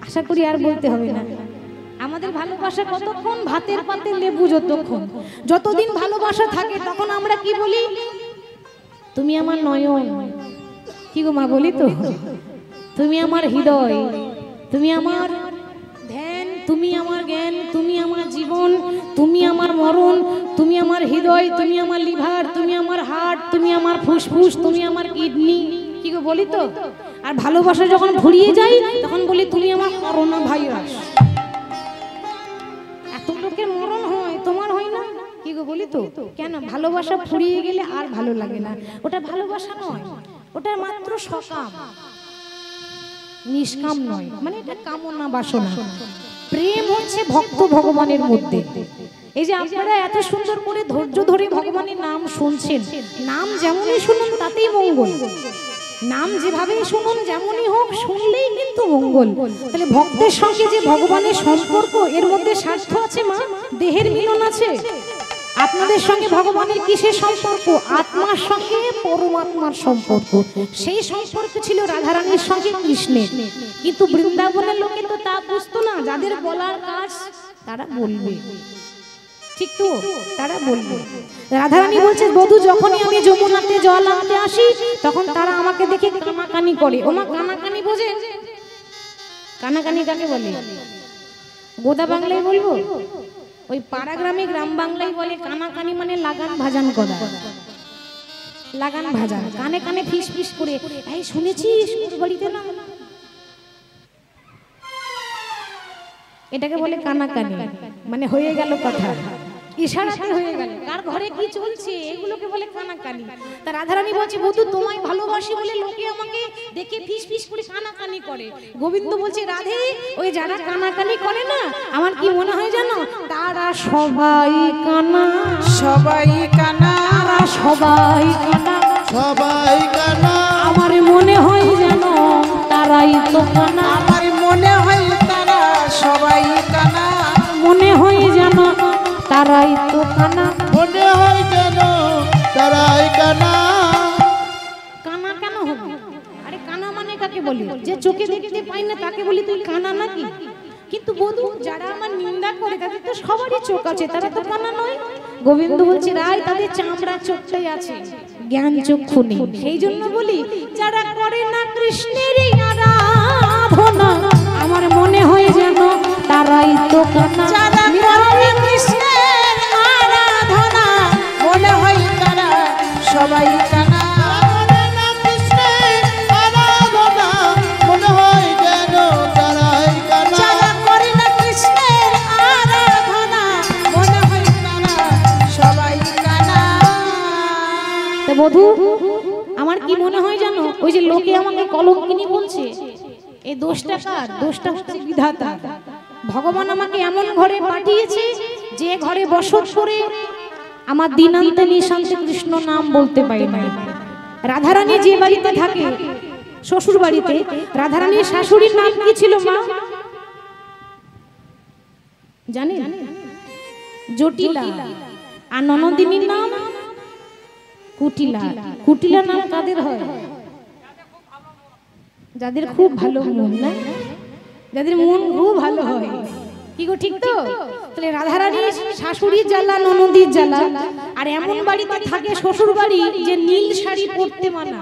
আশা করি আর বলতে হবে না। আমাদের ভালোবাসা কতক্ষণ? ভাতের পাতে লেবু যতক্ষণ। যতদিন ভালোবাসা থাকে তখন আমরা কি বলি? তুমি আমার নয়ন, কি গো মা বলি তো, তুমি আমার হৃদয়, তুমি আমার ধ্যান, তুমি আমার জ্ঞান, তুমি আমার জীবন, তুমি আমার মরণ, তুমি আমার হৃদয়, তুমি আমার লিভার, তুমি আমার হার্ট, তুমি আমার ফুসফুস, তুমি আমার কিডনি, কি গো বলি তো। আর ভালোবাসা যখন ফুরিয়ে যায় তখন বলি তুমি আমার করোনা ভাইরাস। এত লোকের মরণ হয়, তোমার হয় না, কি গো বলি তো। কেন? ভালোবাসা ফুরিয়ে গেলে আর ভালো লাগে না। ওটা ভালোবাসা নয়, ওটা মাত্র সকাম, নিষ্কাম নয়, মানে এটা কামনা বাসনা। প্রেম হচ্ছে ভক্ত ভগবানের মধ্যে। এই যে আপনারা এত সুন্দর করে ধৈর্য ধরে ভগবানের নাম শুনছেন, নাম যেমনই শুনুন তাতেই মঙ্গল। নাম যেভাবে শুনুন যেমনই হোক, শুনলেই কিন্তু মঙ্গল। তাহলে ভক্তের সঙ্গে যে ভগবানের সম্পর্ক, এর মধ্যে স্বার্থ আছে মা, দেহের মিলন আছে। আপনাদের সঙ্গে ভগবানের কিসের সম্পর্ক? আত্মার সঙ্গে পরমাত্মার সম্পর্ক। সেই সম্পর্ক ছিল রাধারানীর সঙ্গে কৃষ্ণের। কিন্তু বৃন্দাবনের লোকে তো তা বুঝতো না। যাদের বলার কাজ তারা বলবে, ঠিক তো, তারা বলবে। রাধারানী বলছে বধূ যখনই আমি যমুনাতে জল আনতে আসি তখন তারা আমাকে দেখে কানাকানি করে। ওমা কানাকানি বোঝেন? কানাকানি কাকে বলে? গোদা বাংলায় বলবো? ওই পাড়া গ্রামে গ্রাম বাংলায় বলে কানাকানি মানে লাগান ভাজান করা। লাগান ভাজান, কানে কানে ফিস ফিস করে, এই শুনেছিস বাড়িতে না, এটাকে বলে কানাকানি, মানে হয়ে গেল কথা। ইশারাতে হয়ে গেল। কার ঘরে কি চলছে এগুলোকে বলে কানাকানি। তা রাধারানী বলছে বধূ তোমায় ভালোবাসি বলে লোকে আমাকে দেখে ফিস ফিস করে কানাকানি করে। গোবিন্দ বলছে রাধে ওই যারা কানাকানি করে না আমার কি মনে হয় জানো তারা সবাই কানা, সবাই কানা, তারা সবাই কানা, সবাই কানা। আমার মনে হয় জানো তারাই তো কানা, আমার মনে হয় তারা সবাই কানা, মনে হয় জানো তারাই তো কানা। মনে হয় কেন তারাই কানা। কানা কেন হবে? আরে কানা মানে কাকে বলি? যে চোখে দেখতে পাই না তাকে বলি তুই কানা নাকি? কিন্তু বধূ যারা আমার নিন্দা করে তাদের তো সবারই চোখ আছে, তারা তো কানা নয়। গোবিন্দ বলছে রাই তাদের চামড়া চোখটাই আছে, জ্ঞান চক্ষু নেই। সেই জন্য বলি যারা করে না কৃষ্ণের আরাধনা আমার মনে হয় যেন তারাই তো কানা। যারা করে কৃষ্ণের আরাধনা মনে হয় তারা সবাই কানা। মনে হয় যেন তারাই কানা। যারা করে না কৃষ্ণের আরাধনা মনে হয় তারা সবাই কানা। তো বধূ আমার কি মনে হয় জানো ওই যে লোকে আমাকে কলঙ্কিনী বলছে এই দোষটা কার? দোষটা হচ্ছে বিধাতা। ভগবান আমাকে এমন ঘরে পাঠিয়েছে যে ঘরে বসত করে আমার দিনান্তে নিশান্তে কৃষ্ণ নাম বলতে পারি না। রাধারানী যে বাড়িতে থাকে শ্বশুর বাড়িতে রাধারানীর শাশুড়ির নাম কি ছিল মা জানেন? জটিলা। আর ননদিনীর নাম কুটিলা। কুটিলা নাম কাদের হয়? যাদের খুব ভালো মন, না যাদের মন খুব ভালো হয়। কি গো ঠিক তো? তাহলে রাধারানীর শাশুড়ির জ্বালা ননদির জ্বালা, আর এমন বাড়িতে থাকে শ্বশুর বাড়ি যে নীল শাড়ি পরতে মানা।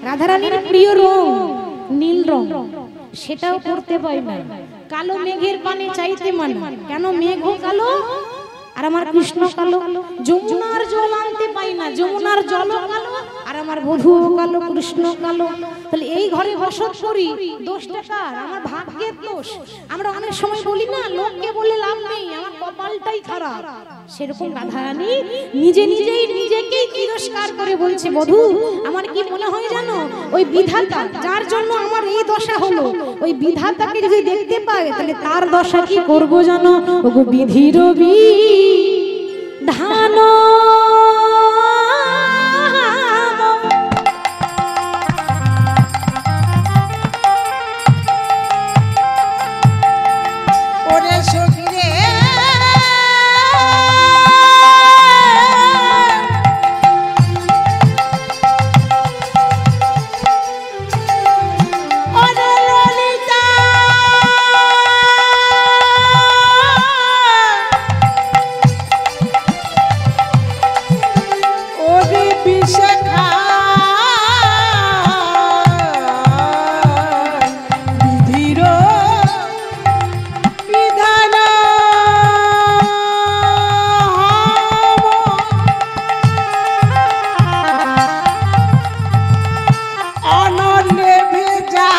রাধারানীর প্রিয় রং নীল রং, সেটাও পরতে পায় না। কালো মেঘের পানে চাইতে মানা। কেন? মেঘ কালো আর আমার কৃষ্ণ কালো। যমুনার জল আনতে পাই না, যমুনার জল কালো আর আমার বধূ কালো, কৃষ্ণ কালো। তাহলে এই ঘরে বসত করি, দোষটা কার? আমার ভাগ্যের দোষ। আমরা অনেক সময় বলি না লোককে বলে লাভ নেই, আমার কপালটাই খারাপ। সেরকম রাধারানী নিজে নিজেই নিজেকেই তিরস্কার করে বলছে বধূ আমার কি মনে হয় জানো ওই বিধাতা যার জন্য আমার এই দশা হলো, ওই বিধাতাকে যদি দেখতে পায় তাহলে তার দশা কি করবো জানো? ওগো বিধির ধান ওরে সখী রে ওরে ললিতা ওরে বিশাখা বিধির বিধান অনলে ভেজা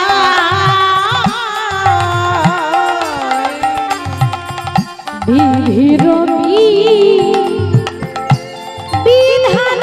বিধির বিধান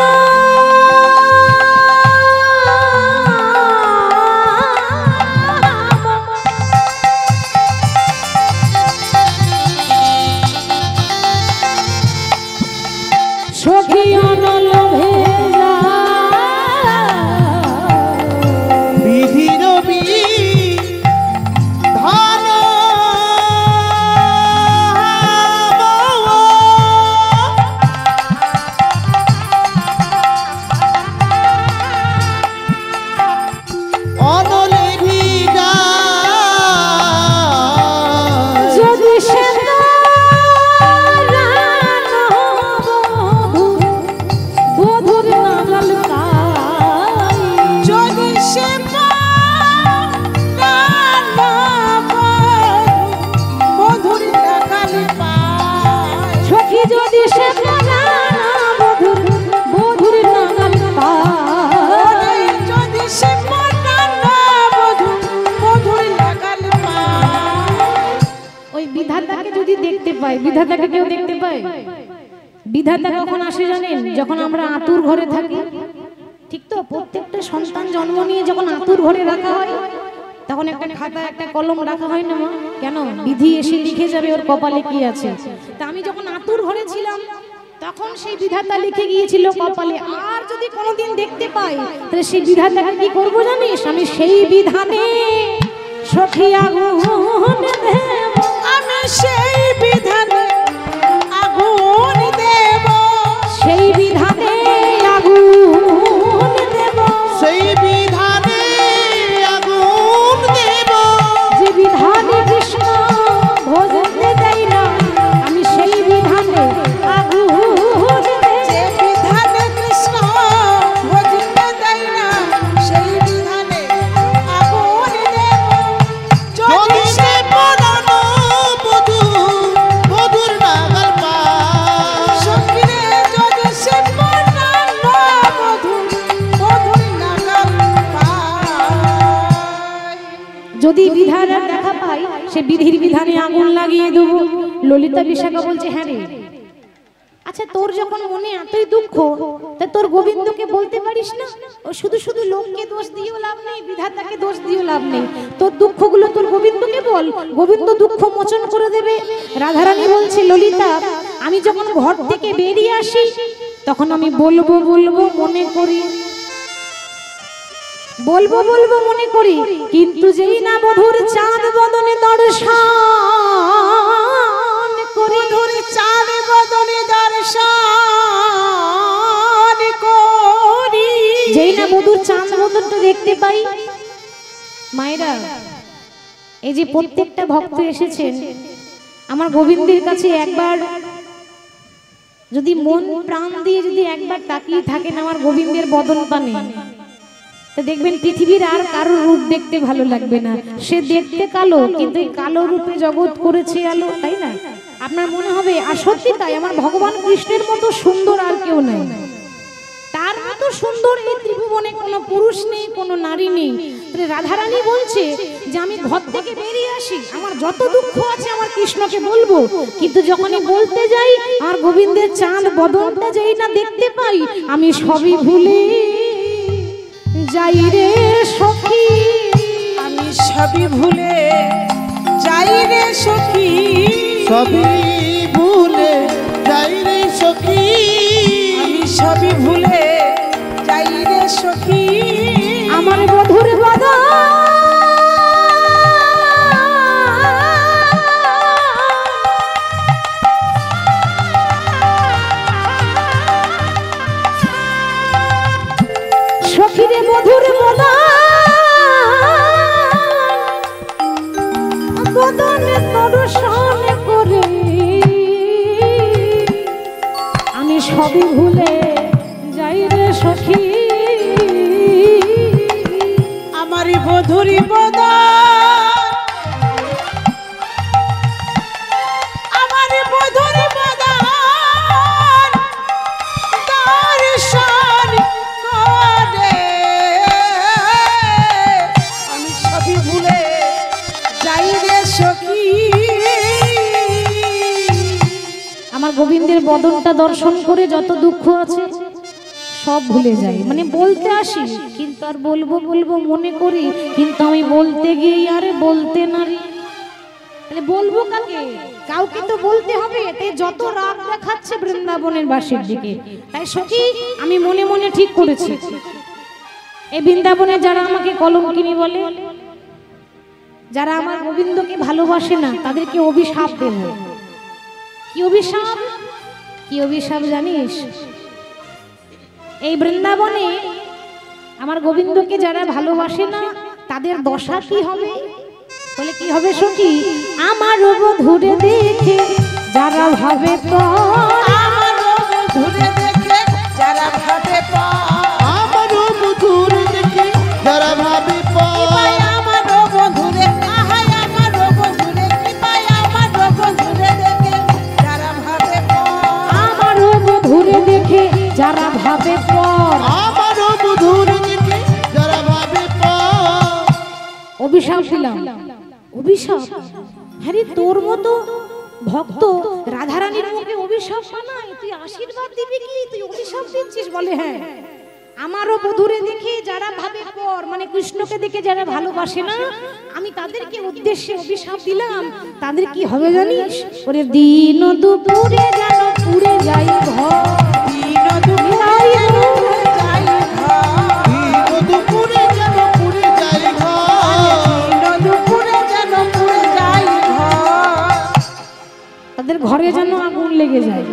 বিধাতাকে কেউ দেখতে পায়? বিধাতা কখন আসে জানেন? যখন আমরা আতুর ঘরে থাকি, ঠিক তো? প্রত্যেকটা সন্তান জন্ম নিয়ে যখন আতুর ঘরে রাখা হয়, তখন একটা খাতা একটা কলম রাখা হয় না মা? কেন? বিধি এসে লিখে যাবে ওর কপালে কি আছে। তা আমি যখন আতুর ঘরে ছিলাম, তখন সেই বিধাতা লিখে গিয়েছিল কপালে। আর যদি কোনোদিন দেখতে পাই, তাহলে সেই বিধাতাকে কি করবো জানিস? আমি সেই বিধানে সখী আগুন দেব, আমি সেই বিধানে আগুন দেব, সেই বিধানে আগুন দেব, সেই বিধানে আগুন দেব। যে বিধানে কৃষ্ণ ভজতে দেয় না, আমি সেই বিধানে আগুন দেব। যে বিধানে কৃষ্ণ ভজতে দেয় না, সেই বিধানে আগুন দেব। যদি সে পরানো বধূ, বধূর নাগাল পায়। সখীরে যদি সে পরানো বধূ, বধূর নাগাল পায়। যদি বিধানের দেখা পাই, সে বিধির বিধানে আগুন লাগিয়ে দেবো। ললিতা বিশাখা বলছে, হ্যাঁ রে, আচ্ছা তোর যখন মনে এতই দুঃখ, তা তোর গোবিন্দকে বলতে পারিস না? ও শুধু শুধু লোককে দোষ দিয়েও লাভ নেই, বিধাতাকে দোষ দিয়েও লাভ নেই। তোর দুঃখগুলো তোর গোবিন্দকে বল, গোবিন্দ দুঃখ মোচন করে দেবে। রাধারানী বলছে, ললিতা, আমি যখন ঘর থেকে বেরিয়ে আসি, তখন আমি বলবো বলবো মনে করি, বলবো বলবো মনে করি, কিন্তু যেই না বধুর চাঁদ বদনে দর্শন করি, বধূর চাঁদ বদনে দর্শন করি, যেই না বধুর চাঁদ বদনটা দেখতে পাই। মায়েরা, এই যে প্রত্যেকটা ভক্ত এসেছেন আমার গোবিন্দের কাছে, একবার যদি মন প্রাণ দিয়ে যদি একবার তাকিয়ে থাকেন আমার গোবিন্দের বদন পানে, তা দেখবেন পৃথিবীর আর কারোর রূপ দেখতে ভালো লাগবে না। সে দেখতে কালো, কিন্তু এই কালো রূপে জগৎ করেছে আলো, তাই না? আপনার মনে হবে আর সত্যি তাই, আমার ভগবান কৃষ্ণের মতো সুন্দর আর কেউ নেই, তার মতো সুন্দর এই ত্রিভুবনে কোনো পুরুষ নেই, কোনো নারী নেই। রাধারানী বলছে যে আমি ঘর থেকে বেরিয়ে আসি, আমার যত দুঃখ আছে আমার কৃষ্ণকে বলবো, কিন্তু যখনই বলতে যাই আর গোবিন্দের চাঁদ বদনটা যেই না দেখতে পাই, আমি সবই ভুলে যাই রে সখী, আমি সবই ভুলে যাই রে সখী, সবই ভুলে যাই রে সখী, আমি সবই ভুলে যাই রে সখী। আমার বধুর বদন সখীরে বধুর বদনে দর্শন করে আমি সবই ভুলে যাই রে সখী, আমারি বধুরি বদন, আমারি বধুরি বদন দর্শন করে আমি সবই ভুলে যাই রে সখী। আমার গোবিন্দের বদনটা দর্শন করে যত দুঃখ আছে সব ভুলে যাই, মানে বলতে আসি কিন্তু আর বলবো বলবো মনে করি, কিন্তু আমি বলতে গিয়ে আরে বলতে নারি, তাহলে বলবো কাকে? কাউকে তো বলতে হবে। তাই যত রাগ দেখাচ্ছে বৃন্দাবনের বাসীর দিকে, তাই সখী আমি মনে মনে ঠিক করেছি, এই বৃন্দাবনে যারা আমাকে কলঙ্কিনী বলে, যারা আমার গোবিন্দকে ভালোবাসে না, তাদেরকে অভিশাপ দেব। কি অভিশাপ? কি অভিশাপ জানিস? এই বৃন্দাবনে আমার গোবিন্দকে যারা ভালোবাসে না, তাদের দশা কি হবে? বলে কি হবে সখী? আমার বধূরে দেখে যারা ভাবে পর, আমার বধূরে দেখে যারা ভাবে পর, আমার মধুর দেখে যারা ভাবে পায় আমার বধূরে, আহাই আমার বধূরে, কি পায় আমার বধূরে দেখে যারা ভাবে পর, আমার বধূরে দেখে যারা ভাবে পর, আমার মধুর দেখে যারা ভাবে অভিশাপ দিলাম। অভিশাপ? হ্যাঁ রে, তোর মতো ভক্ত রাধারানীর মুখে অভিশাপ মানায়, তুই আশীর্বাদ দিবি কি, তুই অভিশাপ দিচ্ছিস? বলে হ্যাঁ, আমারও বধূরে দেখে যারা ভাবে পর, মানে কৃষ্ণকে দেখে যারা ভালোবাসে না, আমি তাদেরকে উদ্দেশ্যে অভিশাপ দিলাম। তাদের কি হবে জানিস? ওরে দিন দুপুরে যেন পুড়ে যাই ঘর, দিন দুপুরে যেন পুড়ে যাই ঘর, দিন দুপুরে যেন পুড়ে যাই ঘর, দিন দুপুরে যেন পুড়ে যাই ঘর। তাদের ঘরে যেন আগুন লেগে যায়।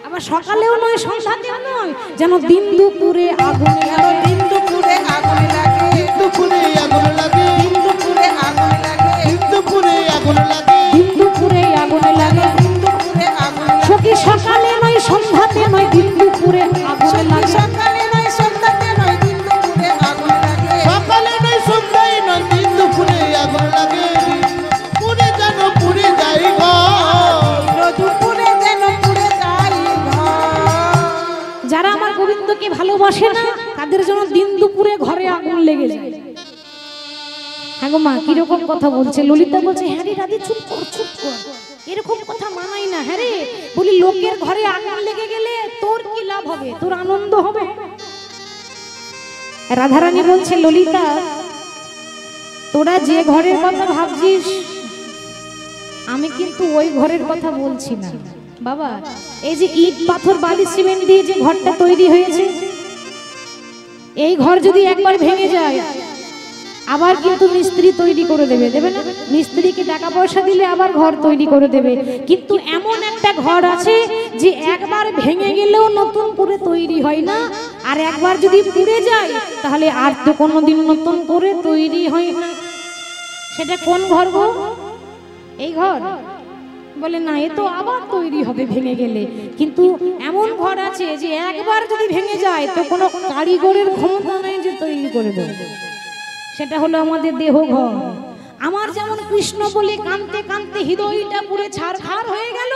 আবার সকালেও নয়, সন্ধ্যাতেও নয়, যেন দিন দুপুরে আগুন যেন দিন দুপুরে আগুন লাগে, দিন দুপুরে আগুন লাগে, দিন দুপুরে আগুন লাগে, দিন দুপুরে আগুন লাগে, দিন দুপুরে আগুন লাগে। দিন দুপুরে আগুন লাগে। সখী সকালে নয়, সন্ধ্যাতে নয়, দিন দুপুরে আগুন লাগে। সকালে নয় সন্ধ্যাতে নয়, দিন দুপুরে আগুন লাগে। সকালে নয় সন্ধ্যায় নয়, দিন দুপুরে আগুন লাগে, পুড়ে যেন পুড়ে যাই ঘর, দিন দুপুরে যেন পুড়ে যাই ঘর। যারা আমার গোবিন্দকে ভালোবাসে না, তাদের জন্য দিন দুপুরে ঘরে আগুন লেগে যায়। হ্যাঁ গো মা, কিরকম কথা বলছে? ললিতা বলছে, হ্যাঁ রে রাধে, চুপ কর, চুপ কর, এরকম কথা মানাই না। হ্যাঁ রে, বলি লোকের ঘরে আগুন লেগে গেলে তোর কি লাভ হবে? তোর আনন্দ হবে? রাধারানী বলছে, ললিতা, তোরা যে ঘরের কথা ভাবছিস, আমি কিন্তু ওই ঘরের কথা বলছি না বাবা। এই যে ইট পাথর বালি সিমেন্ট দিয়ে যে ঘরটা তৈরি হয়েছে, এই ঘর যদি একবার ভেঙে যায়, আবার কিন্তু মিস্ত্রি তৈরি করে দেবে, দেবে না? মিস্ত্রিকে টাকা পয়সা দিলে আবার ঘর তৈরি করে দেবে। কিন্তু এমন একটা ঘর আছে যে একবার ভেঙে গেলেও নতুন করে তৈরি হয় না, আর একবার যদি পুড়ে যায় তাহলে আর তো কোনোদিন নতুন করে তৈরি হয় না। সেটা কোন ঘর গো? এই ঘর? বলে না, এ তো আবার তৈরি হবে ভেঙে গেলে। কিন্তু এমন ঘর আছে যে একবার যদি ভেঙে যায় তো কোনো কারিগরের ক্ষমতা নেই যে তৈরি করে দেবে। সেটা হলো আমাদের দেহ ঘর। আমার যেমন কৃষ্ণ বলে কাঁদতে কাঁদতে হৃদয়টা পুরো ছারখার হয়ে গেল,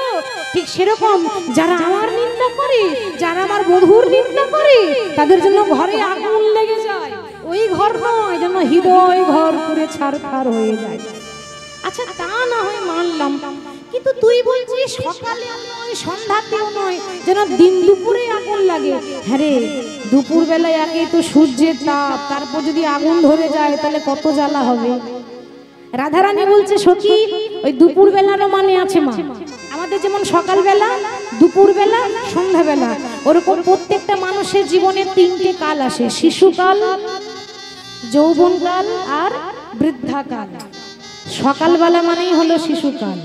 ঠিক সেরকম যারা আমার নিন্দা করে, যারা আমার বধূর নিন্দা করে, তাদের জন্য ঘরে আগুন লেগে যায়। ওই ঘর নয়, যেন হৃদয় ঘর পুরো ছারখার হয়ে যায়। আচ্ছা, তা না হয় মানলাম, কিন্তু তুই বলছিস সকালেও নয়, সন্ধ্যাতেও নয়, যেন দিন দুপুরে আগুন লাগে। হ্যাঁ রে, দুপুর বেলায় আগে তো সূর্যের তাপ, তারপর যদি আগুন ধরে যায় তাহলে কত জ্বালা হবে। রাধারানী বলছে, সখী, ওই দুপুর বেলারও মানে আছে মা। আমাদের যেমন সকালবেলা, দুপুরবেলা, সন্ধ্যাবেলা, ওরকম প্রত্যেকটা মানুষের জীবনে তিনটে কাল আসে: শিশুকাল, যৌবনকাল আর বৃদ্ধাকাল। সকালবেলা মানেই হলো শিশুকাল,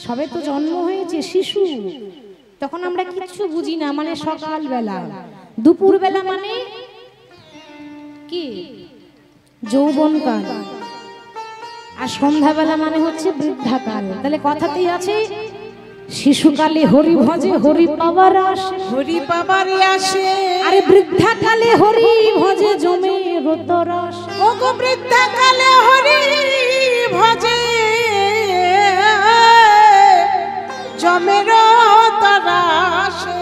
সবে তো জন্ম হয়েছে শিশু, তখন আমরা কিচ্ছু বুঝি না, মানে সকালবেলা। দুপুরবেলা মানে কি? যৌবনকাল। আর সন্ধ্যাবেলা মানে হচ্ছে বৃদ্ধাকাল। তাহলে কথাতেই আছে, শিশুকালে হরি ভজে হরি পাবার আসে, হরি পাবারে আসে। আরে বৃদ্ধাকালে হরি ভজে জমে রতরস। ও গো বৃদ্ধাকালে হরি ভজে জমে রতরসে।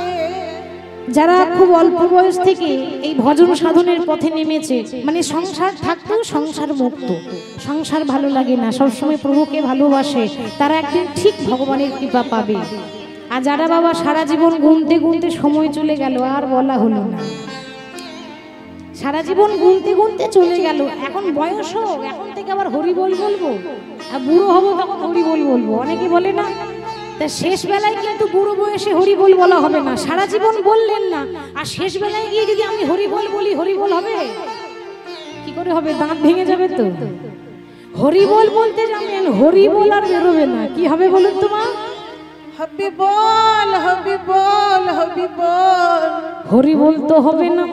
যারা খুব অল্প বয়স থেকে এই ভজন সাধনের পথে নেমেছে, মানে সংসার থাকতেও সংসার মুক্ত, সংসার ভালো লাগে না, সবসময় প্রভুকে ভালোবাসে, তারা একদিন ঠিক ভগবানের কৃপা পাবে। আর যারা বাবা সারা জীবন গুনতে গুনতে সময় চলে গেল, আর বলা হলো না, সারা জীবন গুনতে গুনতে চলে গেল, এখন বয়স হোক, এখন থেকে আবার হরি বল বলবো, আর বুড়ো হবো তখন হরি বল বলবো, অনেকে বলে না। তা শেষ বেলায় কিন্তু বুড়ো বয়সে হরি বল বলা হবে না, সারা জীবন বললেন না, আর শেষ বেলায় গিয়ে যদি আমি হরি বল বলি, হরি বল হবে? কি করে হবে? দাঁত ভেঙে যাবে তো। হরি বল বলতে যাবেন, হরি বল আর বেরোবে না, কি হবে বলুন তো মা? হবি বল, হবি বল, হবি বল। হরি বল তো হবে না,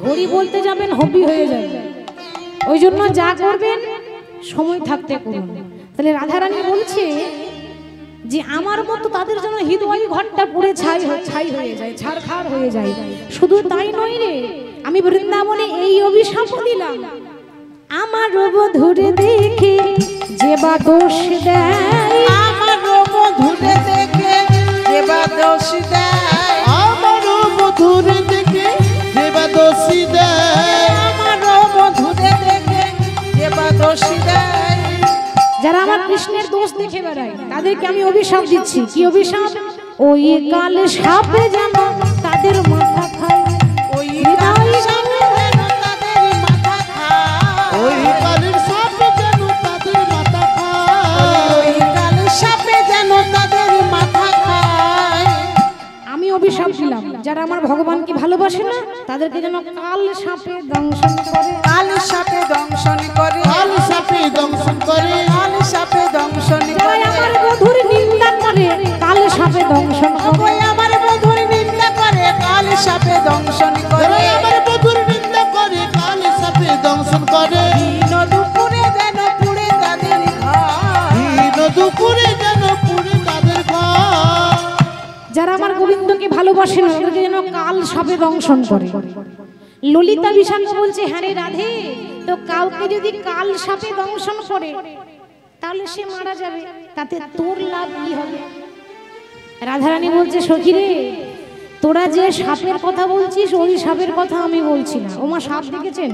হরি বলতে যাবেন হবি হয়ে যাবে। ওই জন্য যা করবেন সময় থাকতে করুন। তাহলে রাধারানী বলছে যে আমার মতো তাদের জন্য হৃদয় ঘরটা পুড়ে ছাই হয়ে যায়, ছারখার হয়ে যায়। শুধু তাই নয় রে, আমি বৃন্দাবনে এই অভিশাপ দিলাম, আমার বধূরে দেখে যে বা দোষ দেয়, আমার বধূরে দেখে যে বা দোষ দেয়, আমার মধুরে দেখে যে বা দোষী দেয়, আমার বধূরে দেখে যে বা দোষ দেয়। যারা আমার কৃষ্ণের দোষ দেখে বেড়ায় তাদেরকে আমি অভিশাপ দিচ্ছি। কি অভিশাপ? ওই কাল সাপে যেন তাদের মাথা খায়, ওই কাল সাপে যেন তাদের মাথা খায়, ওই কালের সাপে যেন তাদের মাথা খায়, ওই কাল সাপে যেন তাদের মাথা খায়। আমি অভিশাপ দিলাম যারা আমার ভগবানকে ভালোবাসে না তাদেরকে যেন কাল সাপে দংশন করে, কাল সাপে দংশন করে, কাল সাপে দংশন করে, কাল সাপে দংশন যারা করে। আমার বধুর নিন্দা করে কাল সাপে দংশন করে, ওই আমার বধুর নিন্দা করে, কাল সাপে দংশন করে। যারা আমার বধুর নিন্দা করে কাল সাপে দংশন করে, দিন দুপুরে যেন পুড়ে তাদের ঘর, দিন দুপুরে যেন পুড়ে তাদের ঘর। যারা আমার গোবিন্দকে ভালোবাসে না তাদেরকে যেন কাল সাপে দংশন করে। ললিতা বিশাখা বলছে, হ্যাঁ রে রাধে, তো কাউকে যদি কাল সাপে দংশন করে তাহলে সে মারা যাবে, তাতে তোর লাভ কি হবে? রাধারানী বলছে, সখী রে, তোরা যে সাপের কথা বলছিস ওই সাপের কথা আমি বলছি না। ওমা, সাপ দেখেছেন?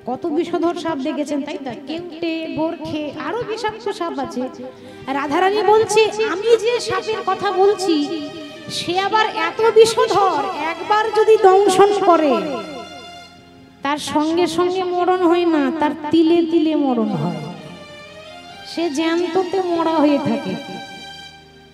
কত বিষধর সাপ দেখেছেন, তাই তো? কেউটে, বরখে, আরো বিষাক্ত সাপ আছে। রাধারানী বলছে, আমি যে সাপের কথা বলছি সে আবার এত বিষধর, একবার যদি দংশন করে তার সঙ্গে সঙ্গে মরণ হয় না, তার তিলে তিলে মরণ হয়, সে জ্যান্ততে মরা হয়ে থাকে।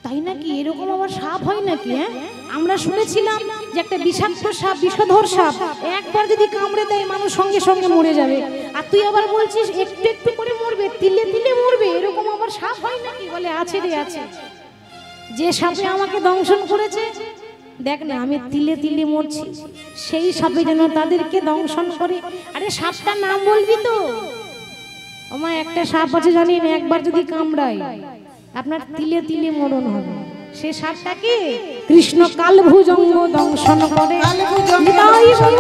তাই নাকি? এরকম আবার সাপ হয় নাকি? হ্যাঁ, আমরা শুনেছিলাম যে একটা বিষাক্ত সাপ, বিষধর সাপ একবার যদি কামড়ে দেয় মানুষ সঙ্গে সঙ্গে মরে যাবে, আর তুই আবার বলছিস একটু একটু করে মরবে, তিলে তিলে মরবে, এরকম আবার সাপ হয় নাকি? বলে, আছে রে আছে। যে সাপে আমাকে দংশন করেছে, দেখ না আমি তিলে তিলে মরছি, সেই সাপে যেন তাদেরকে দংশন করে। আরে সাপটার নাম বলবি তো? ওমা, একটা সাপ আছে জানেন, একবার যদি কামড়ায় আপনার তিলে তিলে মরণ হবে। সে সাপটাকে কৃষ্ণ কালভুজঙ্গ দংশন করে,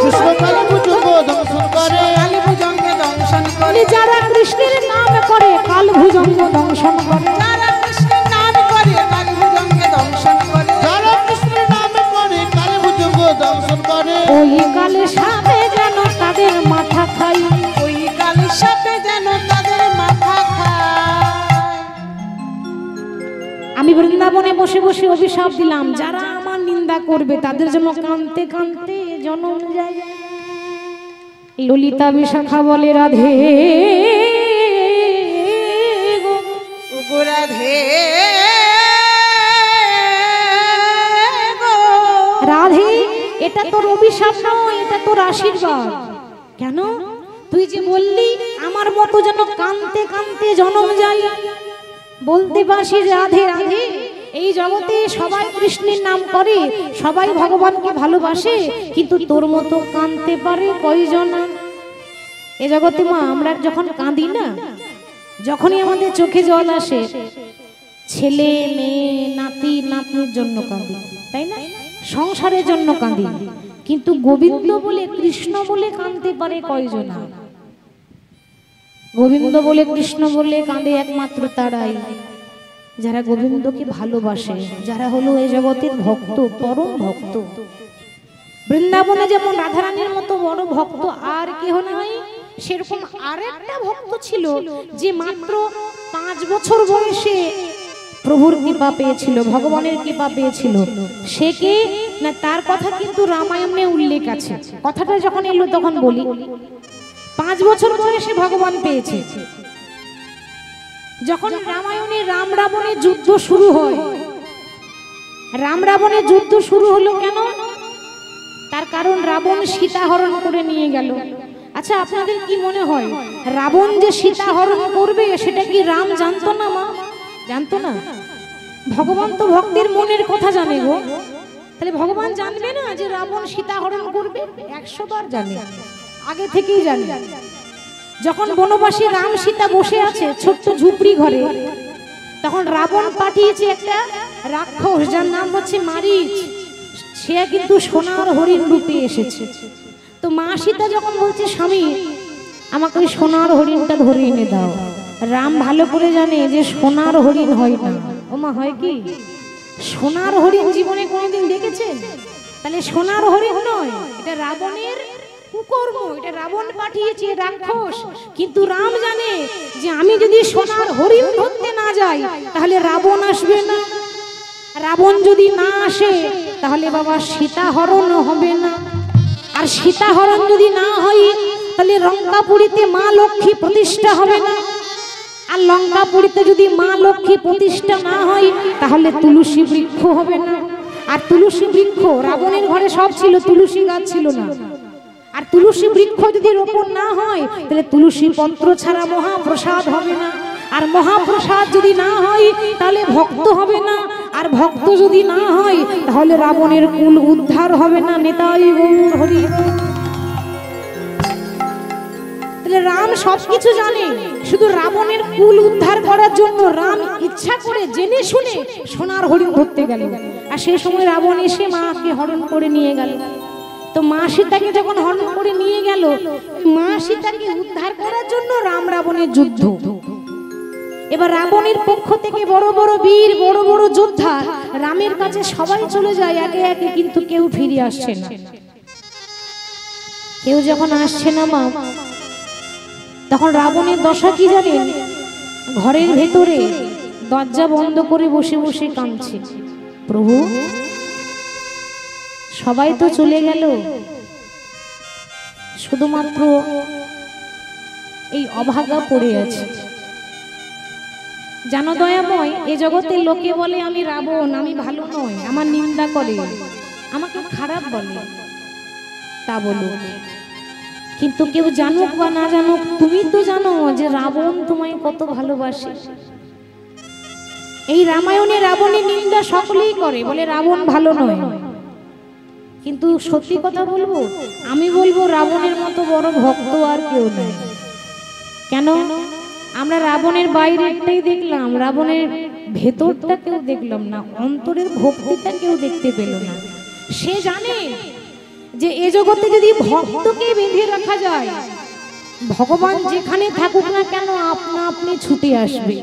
কৃষ্ণ কালভুজঙ্গ দংশন করে, কালীভুজঙ্গে দংশন করে। যারা কৃষ্ণের নাম করে কালভুজঙ্গ দংশন করে, যারা কৃষ্ণের নাম করে কালীভুজঙ্গে দংশন করে, যারা কৃষ্ণের নামে করে কালভুজঙ্গ দংশন করে, ওই কালে সাপে যেন তাদের মাথা খাই, ওই কাল সাপে যেন তাদের মাথা খায়। আমি বৃন্দাবনে বসে বসে অভিশাপ দিলাম, যারা আমার নিন্দা করবে তাদের জন্য কাঁদতে কাঁদতে জনম যায়। ললিতা বিশাখা বলে, রাধে ওগো রাধে গো, রাধে, এটা তোর অভিশাপ নয়, এটা তোর আশীর্বাদ। কেন? তুই যে বললি আমার মতো যেন কাঁদতে কাঁদতে জনম যায়, বলতে পারছি রাধে রাধে। এই জগতে সবাই কৃষ্ণের নাম করে, সবাই ভগবানকে ভালোবাসে, কিন্তু তোর মতো কাঁদতে পারে কয়জন? এ জগতে মা, আমরা যখন কাঁদি না, যখনই আমাদের চোখে জল আসে, ছেলে মেয়ে নাতি নাতনির জন্য কাঁদি, তাই না? সংসারের জন্য কাঁদি, কিন্তু গোবিন্দ বলে, কৃষ্ণ বলে কাঁদতে পারে কয়জন? গোবিন্দ বলে, কৃষ্ণ বলে কাঁদে একমাত্র তারাই যারা গোবিন্দকে ভালোবাসে, যারা হলো এই জগতের ভক্ত, পরম ভক্ত। বৃন্দাবনে যেমন রাধারানীর মতো বড় ভক্ত আর কেহ নাই, সেরকম আরেকটা ভক্ত ছিল যে মাত্র 5 বছর বয়সে প্রভুর কৃপা পেয়েছিল, ভগবানের কৃপা পেয়েছিল। সে কে না, তার কথা কিন্তু রামায়ণে উল্লেখ আছে। কথাটা যখন এলো তখন বলি, 5 বছর বয়সে ভগবান পেয়েছে। যখন রামায়ণে রাম রাবণের যুদ্ধ শুরু হয়, রাম রাবণের যুদ্ধ শুরু হলো কেন? তার কারণ রাবণ সীতা হরণ করে নিয়ে গেল। আচ্ছা, আপনাদের কি মনে হয় রাবণ যে সীতা হরণ করবে সেটা কি রাম জানতো না? মা জানতো না? ভগবান তো ভক্তের মনের কথা জানে গো। তাহলে ভগবান জানবে না যে রাবণ সীতা হরণ করবে? 100 বার জানে, আগে থেকেই জানে। যখন বনবাসী রাম সীতা বসে আছে ছোট্ট ঝুপড়ি ঘরে, তখন রাবণ পাঠিয়েছে একটা রাক্ষস যার নাম হচ্ছে মারিচ। সে কিন্তু সোনার হরিণ রূপে এসেছে। তো মা সীতা যখন বলছে, স্বামী আমাকে ওই সোনার হরিণটা ধরে এনে দাও, রাম ভালো করে জানে যে সোনার হরিণ হয় না। ও মা, হয় কি? সোনার হরিণ জীবনে কোনোদিন দেখেছেন? তাহলে সোনার হরিণ নয়, এটা রাবণের কুকর্ম, এটা রাবণ পাঠিয়েছে রাক্ষস। কিন্তু রাম জানে যে আমি যদি সোনার হরিণ ধরতে না যাই তাহলে রাবণ আসবে না, রাবণ যদি না আসে তাহলে বাবা সীতা হরণ হবে না, আর সীতা হরণ যদি না হয় তাহলে লঙ্কাপুরীতে মা লক্ষ্মী প্রতিষ্ঠা হবে না, আর লঙ্কাপুরীতে যদি মা লক্ষ্মী প্রতিষ্ঠা না হয় তাহলে তুলসী বৃক্ষ হবে না। আর তুলসী বৃক্ষ রাবণের ঘরে সব ছিল, তুলসী গাছ ছিল না। আর তুলসী বৃক্ষ যদি রোপণ না হয় তাহলে তুলসী পত্র ছাড়া মহাপ্রসাদ হবে না, আর মহাপ্রসাদ যদি না হয় তাহলে ভক্ত হবে না, আর ভক্ত যদি না হয় তাহলে রাবণের কুল উদ্ধার হবে না। নেতাই গৌর হরি। তাহলে রাম সবকিছু জানে, শুধু রাবণের কুল উদ্ধার করার জন্য রাম ইচ্ছা করে জেনে শুনে সোনার হরিণ ধরতে গেল। আর সেই সময় রাবণ এসে মাকে হরণ করে নিয়ে গেল। তো মা সীতাকে যখন হরণ করে নিয়ে গেল, মা সীতাকে উদ্ধার করার জন্য রাম রাবণের যুদ্ধ। এবার রাবণের পক্ষ থেকে বড় বড় বীর, বড় বড় যোদ্ধা রামের কাছে সবাই চলে যায় একে একে, কিন্তু কেউ ফিরে আসছে না। কেউ যখন আসছে না মা, তখন রাবণের দশা কি জানেন? ঘরের ভেতরে দরজা বন্ধ করে বসে বসে কাঁদছে, প্রভু সবাই তো চলে গেল, শুধুমাত্র এই অভাগা পড়ে আছে। জানো দয়াময়, এ জগতের লোকে বলে আমি রাবণ, আমি ভালো নয়, আমার নিন্দা করে, আমাকে খারাপ বলে, তা বলো, কিন্তু কেউ জানুক বা না জানুক তুমি তো জানো যে রাবণ তোমায় কত ভালোবাসে। এই রামায়ণে রাবণের নিন্দা সকলেই করে, বলে রাবণ ভালো নয়। কিন্তু সত্যি কথা বলবো, আমি বলবো রাবণের মতো বড় ভক্ত আর কেউ নেই। কেন? আমরা রাবণের বাইরেটাই দেখলাম, রাবণের ভেতরটা কেউ দেখলাম না, অন্তরের ভক্তিটা কেউ দেখতে পেল না। সে জানে যে এ জগতে যদি ভক্তকে বেঁধে রাখা যায়, ভগবান যেখানে থাকুক না কেন আপনা আপনি ছুটে আসবে।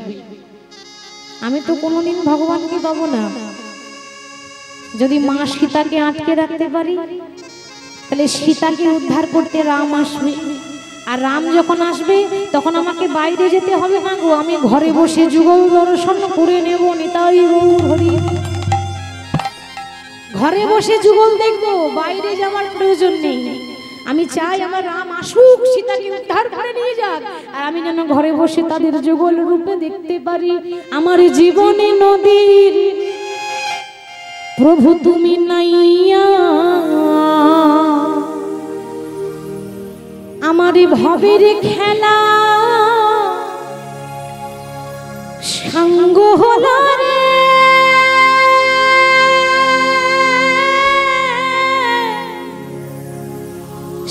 আমি তো কোনোদিন ভগবানকে পাবো না। যদি মা সীতাকে আটকে রাখতে পারি তাহলে সীতাকে উদ্ধার করতে রাম আসবে, আর রাম যখন আসবে তখন আমাকে বাইরে যেতে হবে না গো, আমি ঘরে বসে যুগল দর্শন করে নেব। নিতাই গৌর হরি। ঘরে বসে যুগল দেখবো, বাইরে যাওয়ার প্রয়োজন নেই। আমি চাই আমার রাম আসুক, সীতাকে উদ্ধার করে নিয়ে যাক, আর আমি যেন ঘরে বসে তাদের যুগল রূপে দেখতে পারি। আমার জীবনে নদীর প্রভু তুমি নাইয়া, আমার ভবের খেলা সাঙ্গ হলো রে,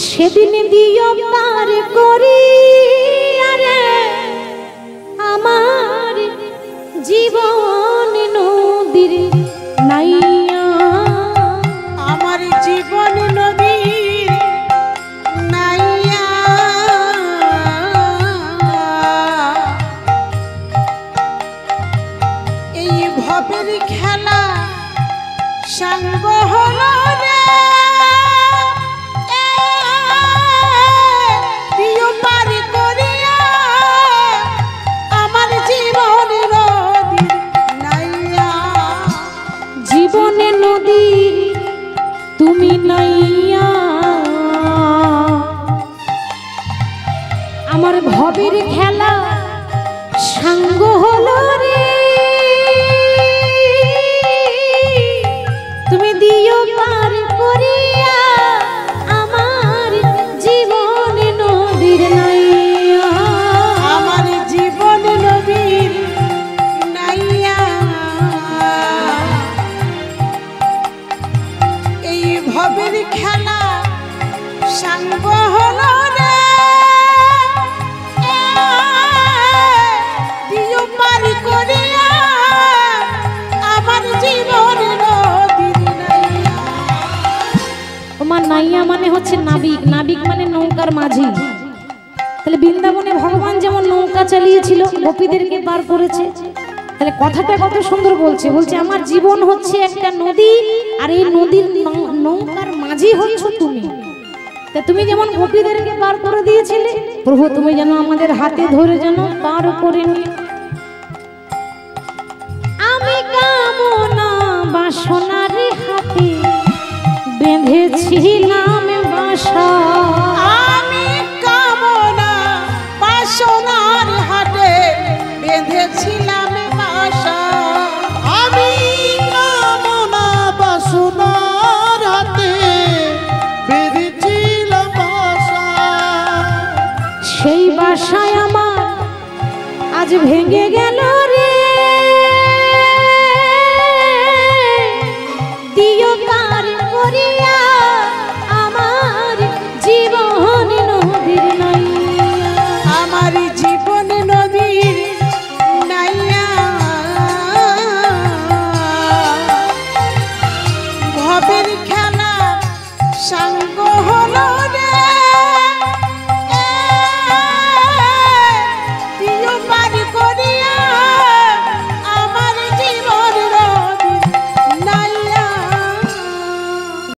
সেদিন দিও পার করি আরে আমার জীবন নদীর নাইয়া, আমার জীবন নদীর নাইয়া, এই ভবের খেলা সাঙ্গ হলো রে, দিও পার করিয়া আমার জীবন নদীর নাইয়া, জীবনে নদীর তুমি নাইয়া, আমার ভবের খেলা সাঙ্গ হলো রে, তুমি দিও পার করিয়া আমার জীবন নদীর নাইয়া, আমার জীবন নদীর নাইয়া, এই ভবের খেলা সাঙ্গ হলো রে, দিও পার করিয়া আমার জীবন নদীর নাইয়া। তোমার নাইয়া মানে হচ্ছে নাবিক, নাবিক মানে নৌকার মাঝি। তাহলে বৃন্দাবনে ভগবান যেমন নৌকা চালিয়েছিল, গোপীদেরকে পার করেছে, তাহলে কথাটা কত সুন্দর বলছে, বলছে আমার জীবন হচ্ছে একটা নদী, আর এই নদীর নৌকার মাঝি হচ্ছ তুমি। তা তুমি যেমন গোপীদেরকে পার করে দিয়েছিলে, প্রভু তুমি যেন আমাদের হাতে ধরে যেন পার করে নিও। আমি কামনা বাসনার হাতে বেঁধেছিলাম বাসা, আমি কামনা বাসনার হাটে বেঁধেছিলাম বাসা, আমি কামনা বাসনার হাতে বেঁধেছিলাম বাসা। সেই বাসায় আমার আজ ভেঙে গেল